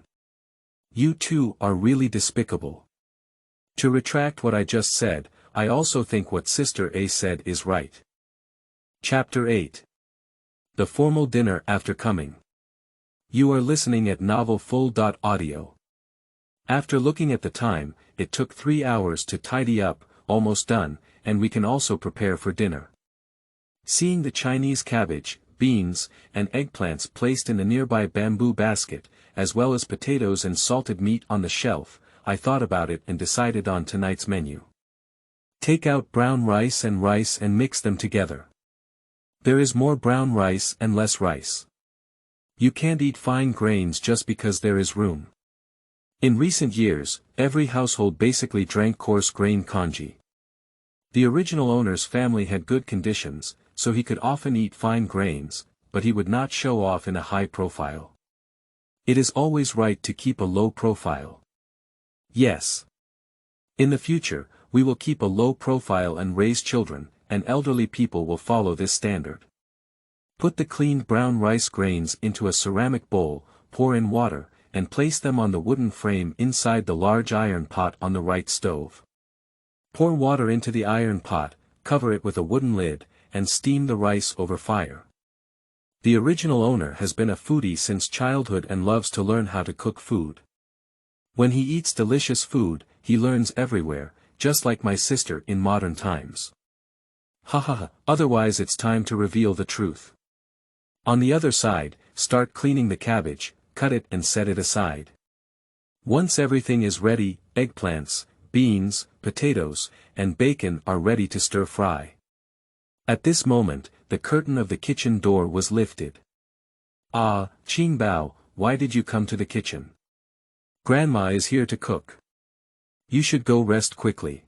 You two are really despicable. To retract what I just said, I also think what Sister A said is right. Chapter 8. The formal dinner after coming. You are listening at novelfull.audio. After looking at the time, it took 3 hours to tidy up, almost done, and we can also prepare for dinner. Seeing the Chinese cabbage, beans, and eggplants placed in the nearby bamboo basket, as well as potatoes and salted meat on the shelf, I thought about it and decided on tonight's menu. Take out brown rice and mix them together. There is more brown rice and less rice. You can't eat fine grains just because there is room. In recent years, every household basically drank coarse grain congee. The original owner's family had good conditions, so he could often eat fine grains, but he would not show off in a high profile. It is always right to keep a low profile. Yes. In the future, we will keep a low profile and raise children, and elderly people will follow this standard. Put the cleaned brown rice grains into a ceramic bowl, pour in water, and place them on the wooden frame inside the large iron pot on the right stove. Pour water into the iron pot, cover it with a wooden lid, and steam the rice over fire. The original owner has been a foodie since childhood and loves to learn how to cook food. When he eats delicious food, he learns everywhere, just like my sister in modern times. Otherwise it's time to reveal the truth. On the other side, start cleaning the cabbage, cut it and set it aside. Once everything is ready, eggplants, beans, potatoes, and bacon are ready to stir fry. At this moment, the curtain of the kitchen door was lifted. Ah, Qingbao, why did you come to the kitchen? Grandma is here to cook. You should go rest quickly.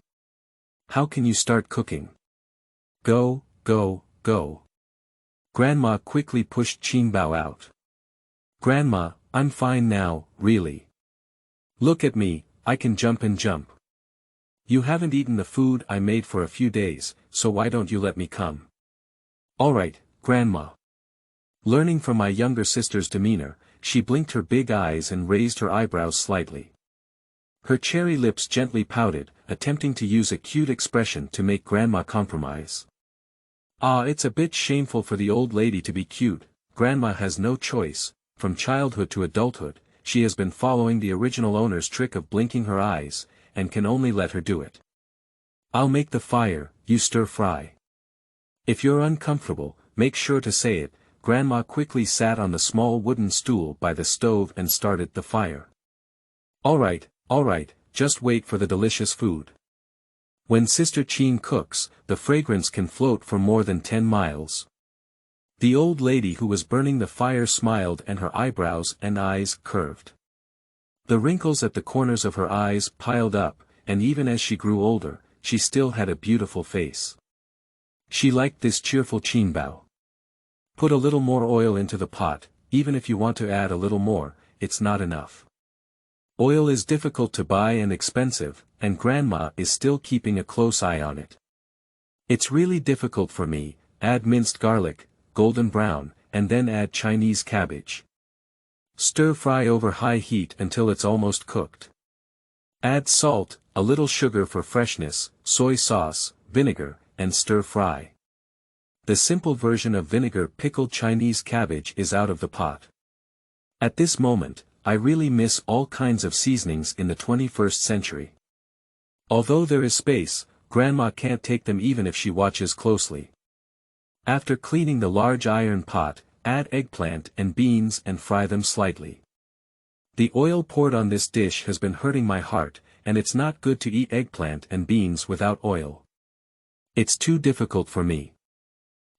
How can you start cooking? Go, go, go. Grandma quickly pushed Qingbao out. Grandma, I'm fine now, really. Look at me, I can jump and jump. You haven't eaten the food I made for a few days, so why don't you let me come? Alright, Grandma. Learning from my younger sister's demeanor, she blinked her big eyes and raised her eyebrows slightly. Her cherry lips gently pouted, attempting to use a cute expression to make Grandma compromise. Ah, it's a bit shameful for the old lady to be cute. Grandma has no choice. From childhood to adulthood, she has been following the original owner's trick of blinking her eyes, and can only let her do it. I'll make the fire, you stir fry. If you're uncomfortable, make sure to say it, Grandma quickly sat on the small wooden stool by the stove and started the fire. All right, just wait for the delicious food. When Sister Chin cooks, the fragrance can float for more than 10 miles. The old lady who was burning the fire smiled and her eyebrows and eyes curved. The wrinkles at the corners of her eyes piled up, and even as she grew older, she still had a beautiful face. She liked this cheerful Qinbao. Put a little more oil into the pot, even if you want to add a little more, it's not enough. Oil is difficult to buy and expensive, and Grandma is still keeping a close eye on it. It's really difficult for me. Add minced garlic, golden brown, and then add Chinese cabbage. Stir fry over high heat until it's almost cooked. Add salt, a little sugar for freshness, soy sauce, vinegar, and stir fry. The simple version of vinegar pickled Chinese cabbage is out of the pot. At this moment, I really miss all kinds of seasonings in the 21st century. Although there is space, Grandma can't take them even if she watches closely. After cleaning the large iron pot, add eggplant and beans and fry them slightly. The oil poured on this dish has been hurting my heart, and it's not good to eat eggplant and beans without oil. It's too difficult for me.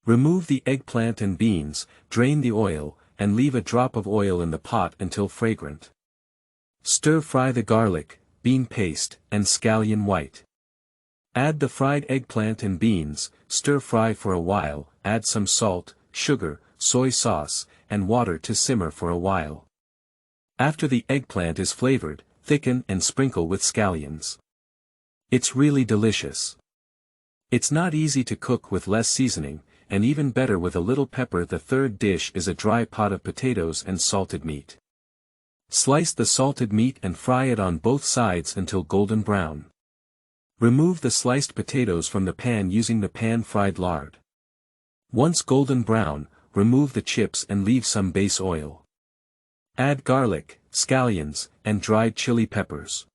Remove the eggplant and beans, drain the oil, and leave a drop of oil in the pot until fragrant. Stir fry the garlic, bean paste, and scallion white. Add the fried eggplant and beans, stir fry for a while, add some salt, sugar, soy sauce, and water to simmer for a while. After the eggplant is flavored, thicken and sprinkle with scallions. It's really delicious. It's not easy to cook with less seasoning, and even better with a little pepper. The third dish is a dry pot of potatoes and salted meat. Slice the salted meat and fry it on both sides until golden brown. Remove the sliced potatoes from the pan using the pan-fried lard. Once golden brown, remove the chips and leave some base oil. Add garlic, scallions, and dried chili peppers.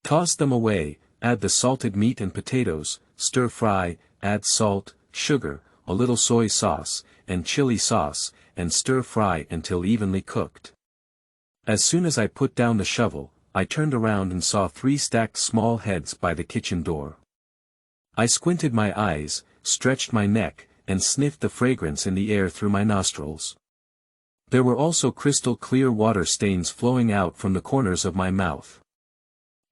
Toss them away, add the salted meat and potatoes, stir fry, add salt, sugar, a little soy sauce, and chili sauce, and stir fry until evenly cooked. As soon as I put down the shovel, I turned around and saw 3 stacked small heads by the kitchen door. I squinted my eyes, stretched my neck, and sniffed the fragrance in the air through my nostrils. There were also crystal clear water stains flowing out from the corners of my mouth.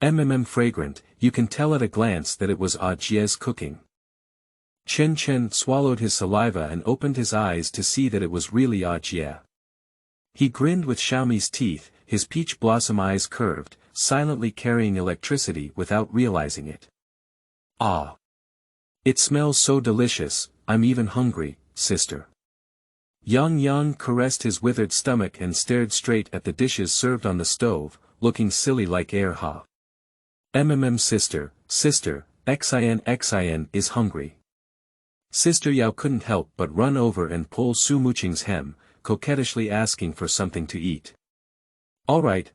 Fragrant, you can tell at a glance that it was Jie's cooking. Chen Chen swallowed his saliva and opened his eyes to see that it was really Jie. He grinned with Xiaomi's teeth, his peach blossom eyes curved, silently carrying electricity without realizing it. Ah! It smells so delicious, I'm even hungry, sister. Yang caressed his withered stomach and stared straight at the dishes served on the stove, looking silly like Erha. Sister, Xin is hungry. Sister Yao couldn't help but run over and pull Su Muqing's hem, coquettishly asking for something to eat. All right,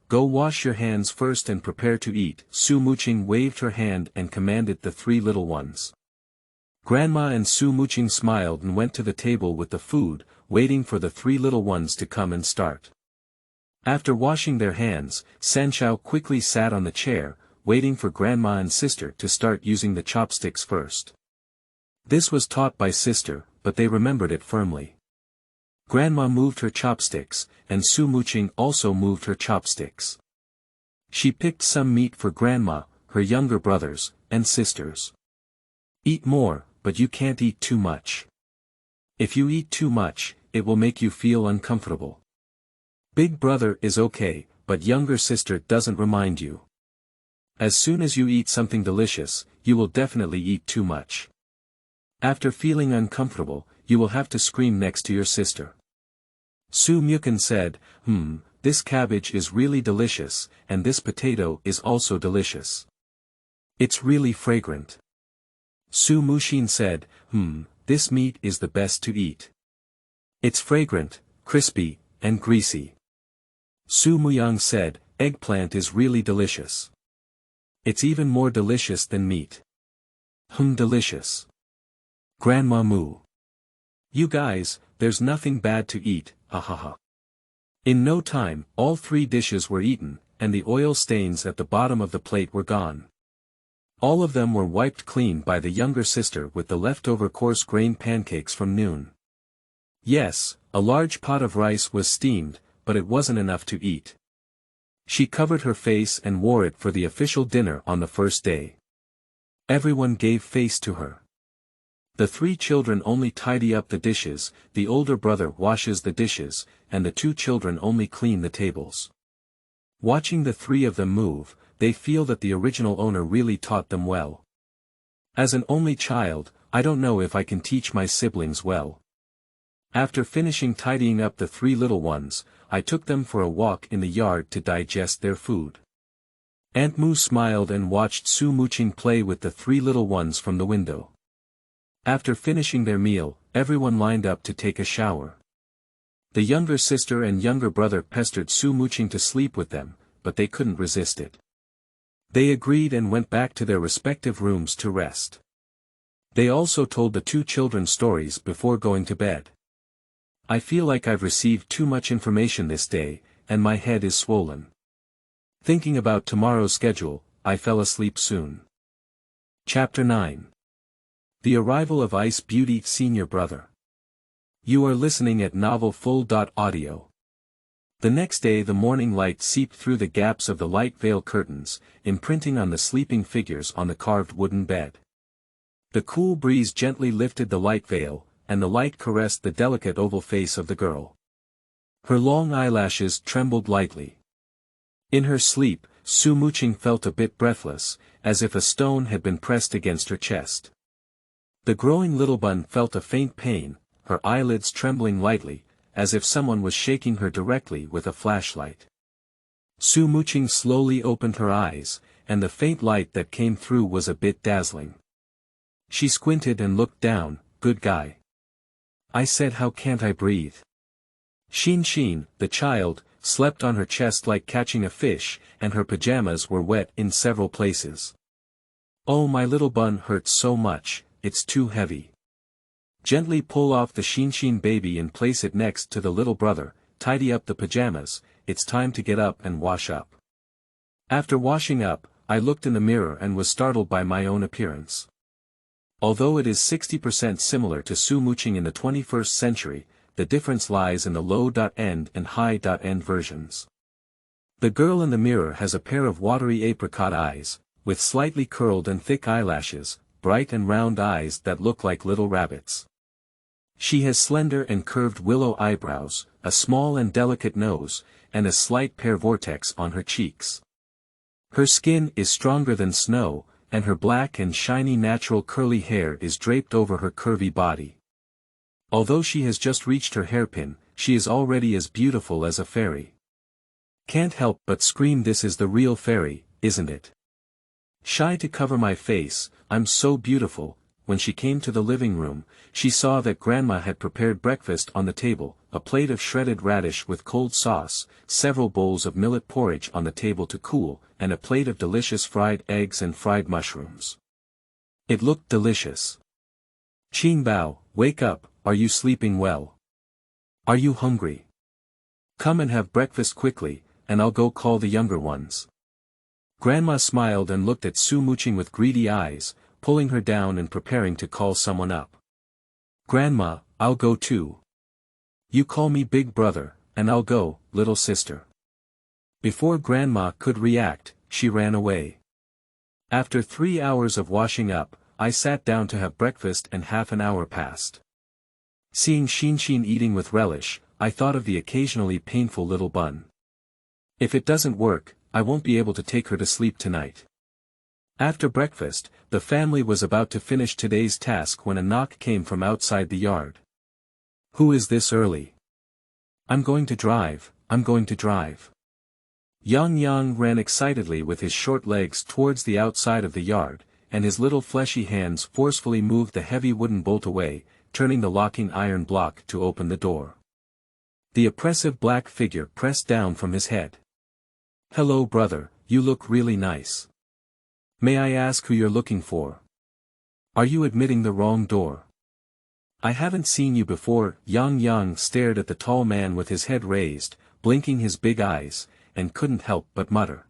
go wash your hands first and prepare to eat. Su Muqing waved her hand and commanded the 3 little ones. Grandma and Su Muqing smiled and went to the table with the food, waiting for the 3 little ones to come and start. After washing their hands, Sanshao quickly sat on the chair, waiting for Grandma and Sister to start using the chopsticks first. This was taught by Sister, but they remembered it firmly. Grandma moved her chopsticks, and Su Muqing also moved her chopsticks. She picked some meat for Grandma, her younger brothers, and sisters. Eat more, but you can't eat too much. If you eat too much, it will make you feel uncomfortable. Big brother is okay, but younger sister doesn't remind you. As soon as you eat something delicious, you will definitely eat too much. After feeling uncomfortable, you will have to scream next to your sister. Su Muqing said, this cabbage is really delicious, and this potato is also delicious. It's really fragrant. Su Muqing said, this meat is the best to eat. It's fragrant, crispy, and greasy. Su Muyang said, eggplant is really delicious. It's even more delicious than meat. Delicious. Grandma Mu. You guys, there's nothing bad to eat, ahaha. In no time, all 3 dishes were eaten, and the oil stains at the bottom of the plate were gone. All of them were wiped clean by the younger sister with the leftover coarse grain pancakes from noon. Yes, a large pot of rice was steamed, but it wasn't enough to eat. She covered her face and wore it for the official dinner on the first day. Everyone gave face to her. The 3 children only tidy up the dishes, the older brother washes the dishes, and the 2 children only clean the tables. Watching the 3 of them move, they feel that the original owner really taught them well. As an only child, I don't know if I can teach my siblings well. After finishing tidying up the 3 little ones, I took them for a walk in the yard to digest their food. Aunt Moo smiled and watched Su Muqing play with the 3 little ones from the window. After finishing their meal, everyone lined up to take a shower. The younger sister and younger brother pestered Su Muqing to sleep with them, but they couldn't resist it. They agreed and went back to their respective rooms to rest. They also told the 2 children stories before going to bed. I feel like I've received too much information this day, and my head is swollen. Thinking about tomorrow's schedule, I fell asleep soon. Chapter 9. The Arrival of Ice Beauty Senior Brother. You are listening at Novel Full.audio. The next day the morning light seeped through the gaps of the light veil curtains, imprinting on the sleeping figures on the carved wooden bed. The cool breeze gently lifted the light veil, and the light caressed the delicate oval face of the girl. Her long eyelashes trembled lightly. In her sleep, Su Muqing felt a bit breathless, as if a stone had been pressed against her chest. The growing little bun felt a faint pain, her eyelids trembling lightly, as if someone was shaking her directly with a flashlight. Su Muqing slowly opened her eyes, and the faint light that came through was a bit dazzling. She squinted and looked down. Good guy. I said, how can't I breathe? Xin, the child, slept on her chest like catching a fish, and her pajamas were wet in several places. Oh, my little bun hurts so much, it's too heavy. Gently pull off the Xin baby and place it next to the little brother, tidy up the pajamas, it's time to get up and wash up. After washing up, I looked in the mirror and was startled by my own appearance. Although it is 60% similar to Su Muqing in the 21st century, the difference lies in the low.end and high.end versions. The girl in the mirror has a pair of watery apricot eyes, with slightly curled and thick eyelashes, bright and round eyes that look like little rabbits. She has slender and curved willow eyebrows, a small and delicate nose, and a slight pear vortex on her cheeks. Her skin is stronger than snow, and her black and shiny natural curly hair is draped over her curvy body. Although she has just reached her hairpin, she is already as beautiful as a fairy. Can't help but scream, this is the real fairy, isn't it? Shy to cover my face, I'm so beautiful. When she came to the living room, she saw that Grandma had prepared breakfast on the table, a plate of shredded radish with cold sauce, several bowls of millet porridge on the table to cool, and a plate of delicious fried eggs and fried mushrooms. It looked delicious. Qing Bao, wake up, are you sleeping well? Are you hungry? Come and have breakfast quickly, and I'll go call the younger ones. Grandma smiled and looked at Su Muqing with greedy eyes, pulling her down and preparing to call someone up. Grandma, I'll go too. You call me big brother, and I'll go, little sister. Before Grandma could react, she ran away. After 3 hours of washing up, I sat down to have breakfast and half an hour passed. Seeing Xin eating with relish, I thought of the occasionally painful little bun. If it doesn't work, I won't be able to take her to sleep tonight. After breakfast, the family was about to finish today's task when a knock came from outside the yard. Who is this early? I'm going to drive. Yang ran excitedly with his short legs towards the outside of the yard, and his little fleshy hands forcefully moved the heavy wooden bolt away, turning the locking iron block to open the door. The oppressive black figure pressed down from his head. Hello brother, you look really nice. May I ask who you're looking for? Are you admitting the wrong door? I haven't seen you before. Yang stared at the tall man with his head raised, blinking his big eyes, and couldn't help but mutter.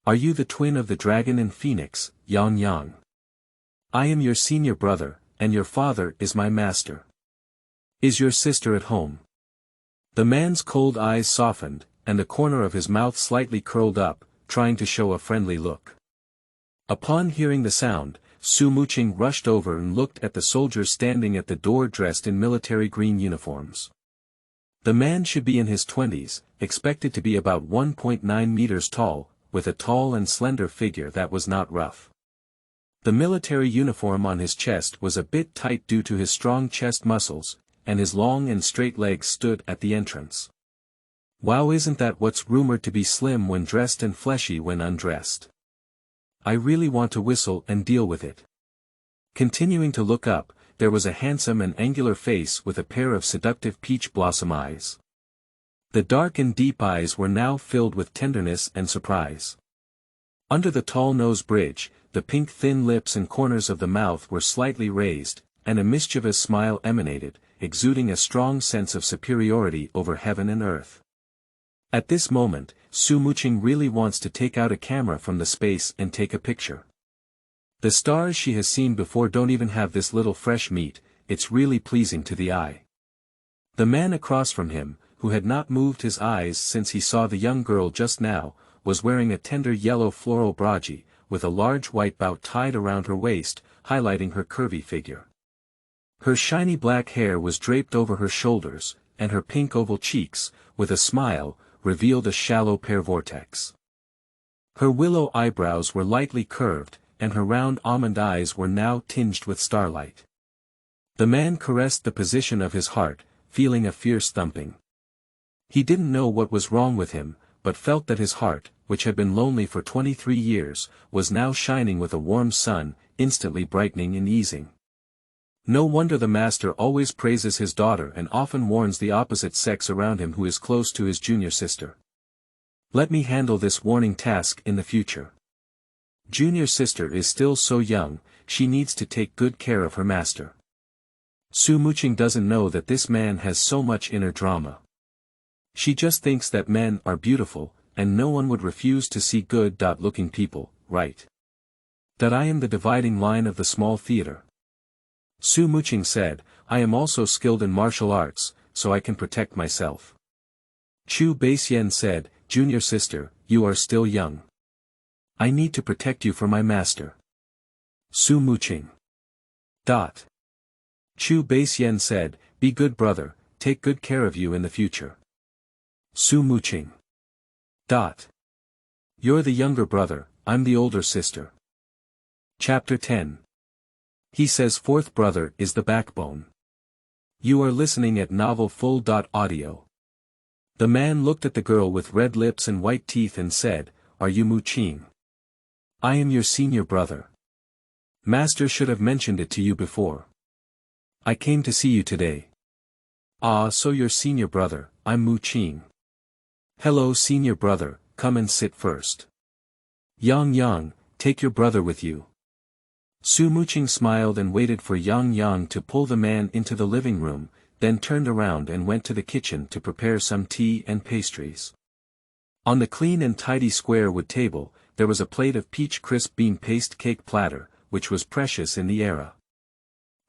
Are you the twin of the dragon and phoenix, Yang? I am your senior brother, and your father is my master. Is your sister at home? The man's cold eyes softened, and the corner of his mouth slightly curled up, trying to show a friendly look. Upon hearing the sound, Muqing rushed over and looked at the soldiers standing at the door dressed in military green uniforms. The man should be in his 20s, expected to be about 1.9 meters tall, with a tall and slender figure that was not rough. The military uniform on his chest was a bit tight due to his strong chest muscles, and his long and straight legs stood at the entrance. Wow, isn't that what's rumored to be slim when dressed and fleshy when undressed? I really want to whistle and deal with it. Continuing to look up, there was a handsome and angular face with a pair of seductive peach blossom eyes. The dark and deep eyes were now filled with tenderness and surprise. Under the tall nose bridge, the pink thin lips and corners of the mouth were slightly raised, and a mischievous smile emanated, exuding a strong sense of superiority over heaven and earth. At this moment, Muqing really wants to take out a camera from the space and take a picture. The stars she has seen before don't even have this little fresh meat. It's really pleasing to the eye. The man across from him, who had not moved his eyes since he saw the young girl just now, was wearing a tender yellow floral braji, with a large white bow tied around her waist, highlighting her curvy figure. Her shiny black hair was draped over her shoulders, and her pink oval cheeks, with a smile, revealed a shallow pear vortex. Her willow eyebrows were lightly curved, and her round almond eyes were now tinged with starlight. The man caressed the position of his heart, feeling a fierce thumping. He didn't know what was wrong with him, but felt that his heart, which had been lonely for 23 years, was now shining with a warm sun, instantly brightening and easing. No wonder the master always praises his daughter and often warns the opposite sex around him who is close to his junior sister. Let me handle this warning task in the future. Junior sister is still so young, she needs to take good care of her master. Muqing doesn't know that this man has so much inner drama. She just thinks that men are beautiful, and no one would refuse to see good-looking people, right? That I am the dividing line of the small theater. Muqing said, I am also skilled in martial arts, so I can protect myself. Chu Beixian said, Junior sister, you are still young. I need to protect you for my master. Muqing. Chu Beixian said, be good brother, take good care of you in the future. Muqing. You're the younger brother, I'm the older sister. Chapter 10. He says fourth brother is the backbone. You are listening at Novel Full.audio. The man looked at the girl with red lips and white teeth and said, Are you Muqing? I am your senior brother. Master should have mentioned it to you before. I came to see you today. Ah, so you're senior brother, I'm Muqing. Hello senior brother, come and sit first. Yang, take your brother with you. Muqing smiled and waited for Yang to pull the man into the living room, then turned around and went to the kitchen to prepare some tea and pastries. On the clean and tidy square wood table, there was a plate of peach crisp bean paste cake platter, which was precious in the era.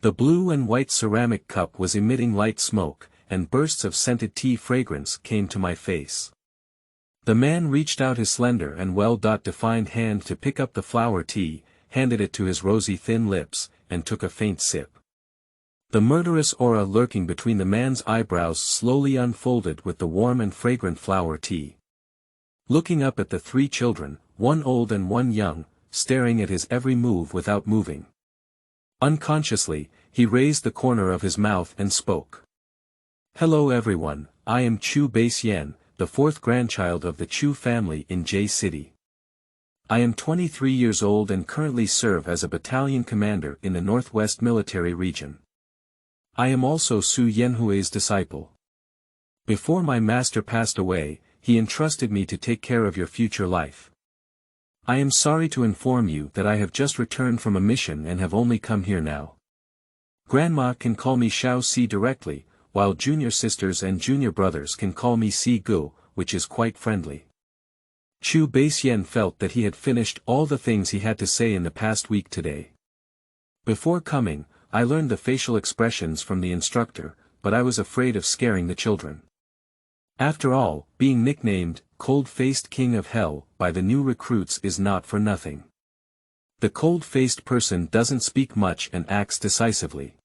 The blue and white ceramic cup was emitting light smoke, and bursts of scented tea fragrance came to my face. The man reached out his slender and well-defined hand to pick up the flower tea, handed it to his rosy thin lips, and took a faint sip. The murderous aura lurking between the man's eyebrows slowly unfolded with the warm and fragrant flower tea. Looking up at the three children, one old and one young, staring at his every move without moving. Unconsciously, he raised the corner of his mouth and spoke. Hello everyone, I am Chu Beixian, the fourth grandchild of the Chu family in J City. I am 23 years old and currently serve as a battalion commander in the Northwest Military Region. I am also Su Yanhui's disciple. Before my master passed away, he entrusted me to take care of your future life. I am sorry to inform you that I have just returned from a mission and have only come here now. Grandma can call me Xiao Si directly, while junior sisters and junior brothers can call me Si Gu, which is quite friendly. Chu Beixian felt that he had finished all the things he had to say in the past week today. Before coming, I learned the facial expressions from the instructor, but I was afraid of scaring the children. After all, being nicknamed, Cold-Faced King of Hell, by the new recruits is not for nothing. The cold-faced person doesn't speak much and acts decisively.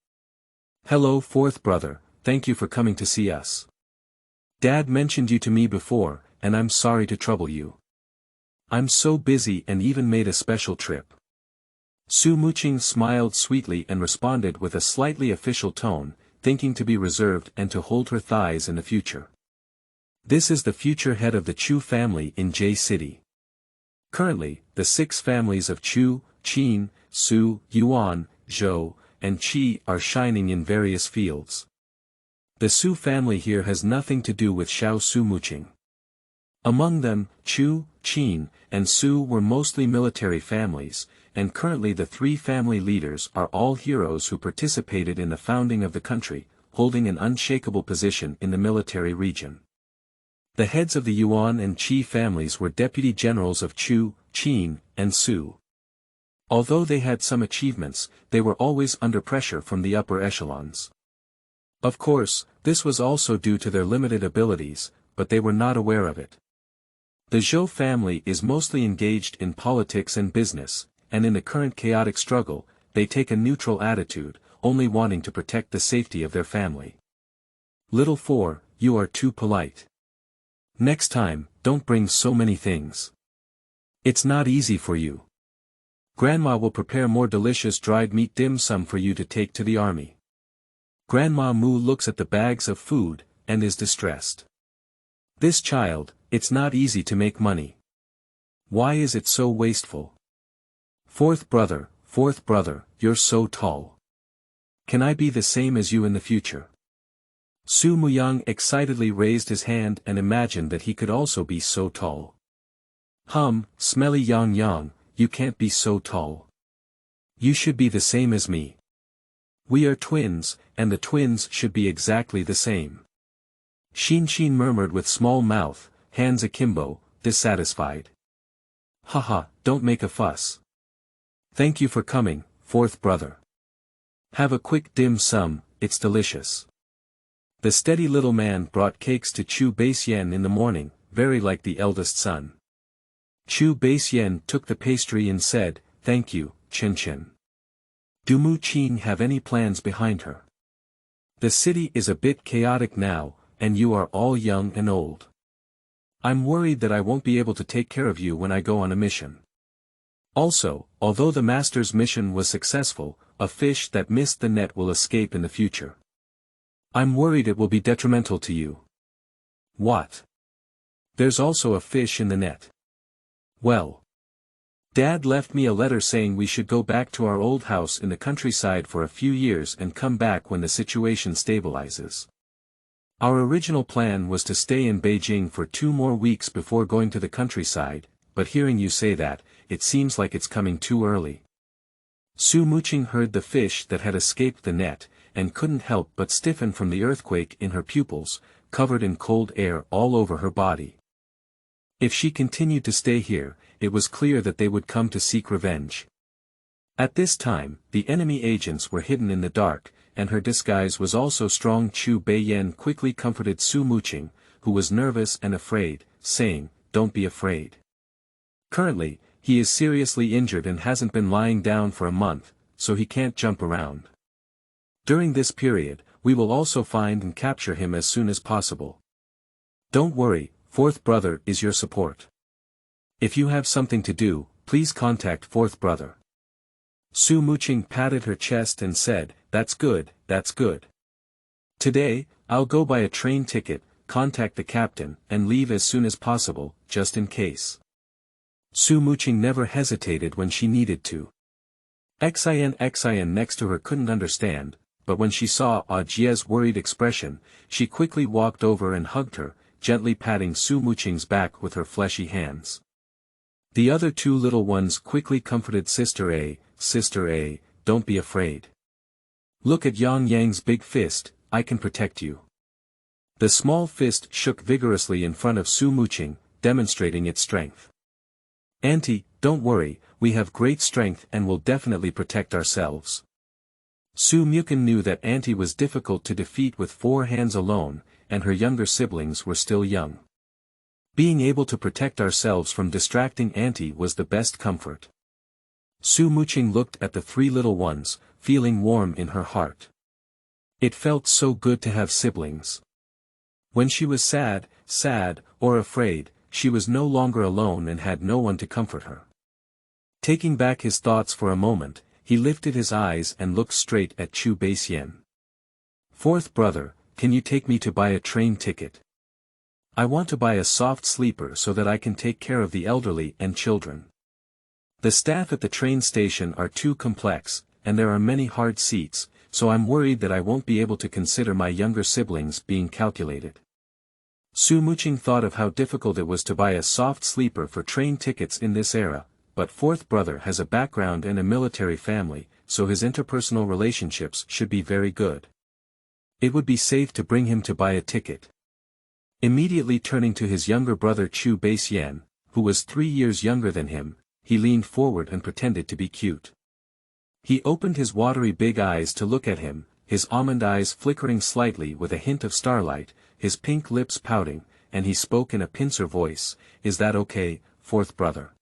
Hello fourth brother, thank you for coming to see us. Dad mentioned you to me before, and I'm sorry to trouble you. I'm so busy and even made a special trip. Su Muqing smiled sweetly and responded with a slightly official tone, thinking to be reserved and to hold her thighs in the future. This is the future head of the Chu family in J City. Currently, the 6 families of Chu, Qin, Su, Yuan, Zhou, and Qi are shining in various fields. The Su family here has nothing to do with Xiao Su Muqing. Among them, Chu, Qin, and Su were mostly military families, and currently the 3 family leaders are all heroes who participated in the founding of the country, holding an unshakable position in the military region. The heads of the Yuan and Qi families were deputy generals of Chu, Qin, and Su. Although they had some achievements, they were always under pressure from the upper echelons. Of course, this was also due to their limited abilities, but they were not aware of it. The Zhou family is mostly engaged in politics and business, and in the current chaotic struggle, they take a neutral attitude, only wanting to protect the safety of their family. Little 4, you are too polite. Next time, don't bring so many things. It's not easy for you. Grandma will prepare more delicious dried meat dim sum for you to take to the army. Grandma Mu looks at the bags of food, and is distressed. This child, it's not easy to make money. Why is it so wasteful? Fourth brother, you're so tall. Can I be the same as you in the future? Su Muyang excitedly raised his hand and imagined that he could also be so tall. Smelly Yang, you can't be so tall. You should be the same as me. We are twins, and the twins should be exactly the same. Xin murmured with small mouth, hands akimbo, dissatisfied. Haha, don't make a fuss. Thank you for coming, fourth brother. Have a quick dim sum, it's delicious. The steady little man brought cakes to Chu Beixian in the morning, very like the eldest son. Chu Beixian took the pastry and said, thank you, Chen. Do Muqing have any plans behind her? The city is a bit chaotic now, and you are all young and old. I'm worried that I won't be able to take care of you when I go on a mission. Also, although the master's mission was successful, a fish that missed the net will escape in the future. I'm worried it will be detrimental to you. What? There's also a fish in the net. Well. Dad left me a letter saying we should go back to our old house in the countryside for a few years and come back when the situation stabilizes. Our original plan was to stay in Beijing for 2 more weeks before going to the countryside, but hearing you say that, it seems like it's coming too early. Su Muqing heard the fish that had escaped the net, and couldn't help but stiffen from the earthquake in her pupils, covered in cold air all over her body. If she continued to stay here, it was clear that they would come to seek revenge. At this time, the enemy agents were hidden in the dark, and her disguise was also strong. Chu Beiyan quickly comforted Su Muqing, who was nervous and afraid, saying, don't be afraid. Currently, he is seriously injured and hasn't been lying down for a month, so he can't jump around. During this period, we will also find and capture him as soon as possible. Don't worry, fourth brother is your support. If you have something to do, please contact fourth brother. Su Muqing patted her chest and said, that's good. Today, I'll go buy a train ticket, contact the captain, and leave as soon as possible, just in case. Su Muqing never hesitated when she needed to. Xin next to her couldn't understand, but when she saw Jie's worried expression, she quickly walked over and hugged her, gently patting Su Muqing's back with her fleshy hands. The other 2 little ones quickly comforted Sister A, don't be afraid. Look at Yang Yang's big fist, I can protect you. The small fist shook vigorously in front of Su Muqing, demonstrating its strength. Auntie, don't worry, we have great strength and will definitely protect ourselves. Su Muqing knew that Auntie was difficult to defeat with 4 hands alone, and her younger siblings were still young. Being able to protect ourselves from distracting Auntie was the best comfort. Su Muqing looked at the 3 little ones, feeling warm in her heart. It felt so good to have siblings. When she was sad, or afraid, she was no longer alone and had no one to comfort her. Taking back his thoughts for a moment, he lifted his eyes and looked straight at Chu Beixian. Fourth brother, can you take me to buy a train ticket? I want to buy a soft sleeper so that I can take care of the elderly and children. The staff at the train station are too complex, and there are many hard seats, so I'm worried that I won't be able to consider my younger siblings being calculated. Su Muqing thought of how difficult it was to buy a soft sleeper for train tickets in this era, but fourth brother has a background in a military family, so his interpersonal relationships should be very good. It would be safe to bring him to buy a ticket. Immediately turning to his younger brother Chu Beixian, who was 3 years younger than him, he leaned forward and pretended to be cute. He opened his watery big eyes to look at him, his almond eyes flickering slightly with a hint of starlight, his pink lips pouting, and he spoke in a pincer voice, "Is that okay, fourth brother?"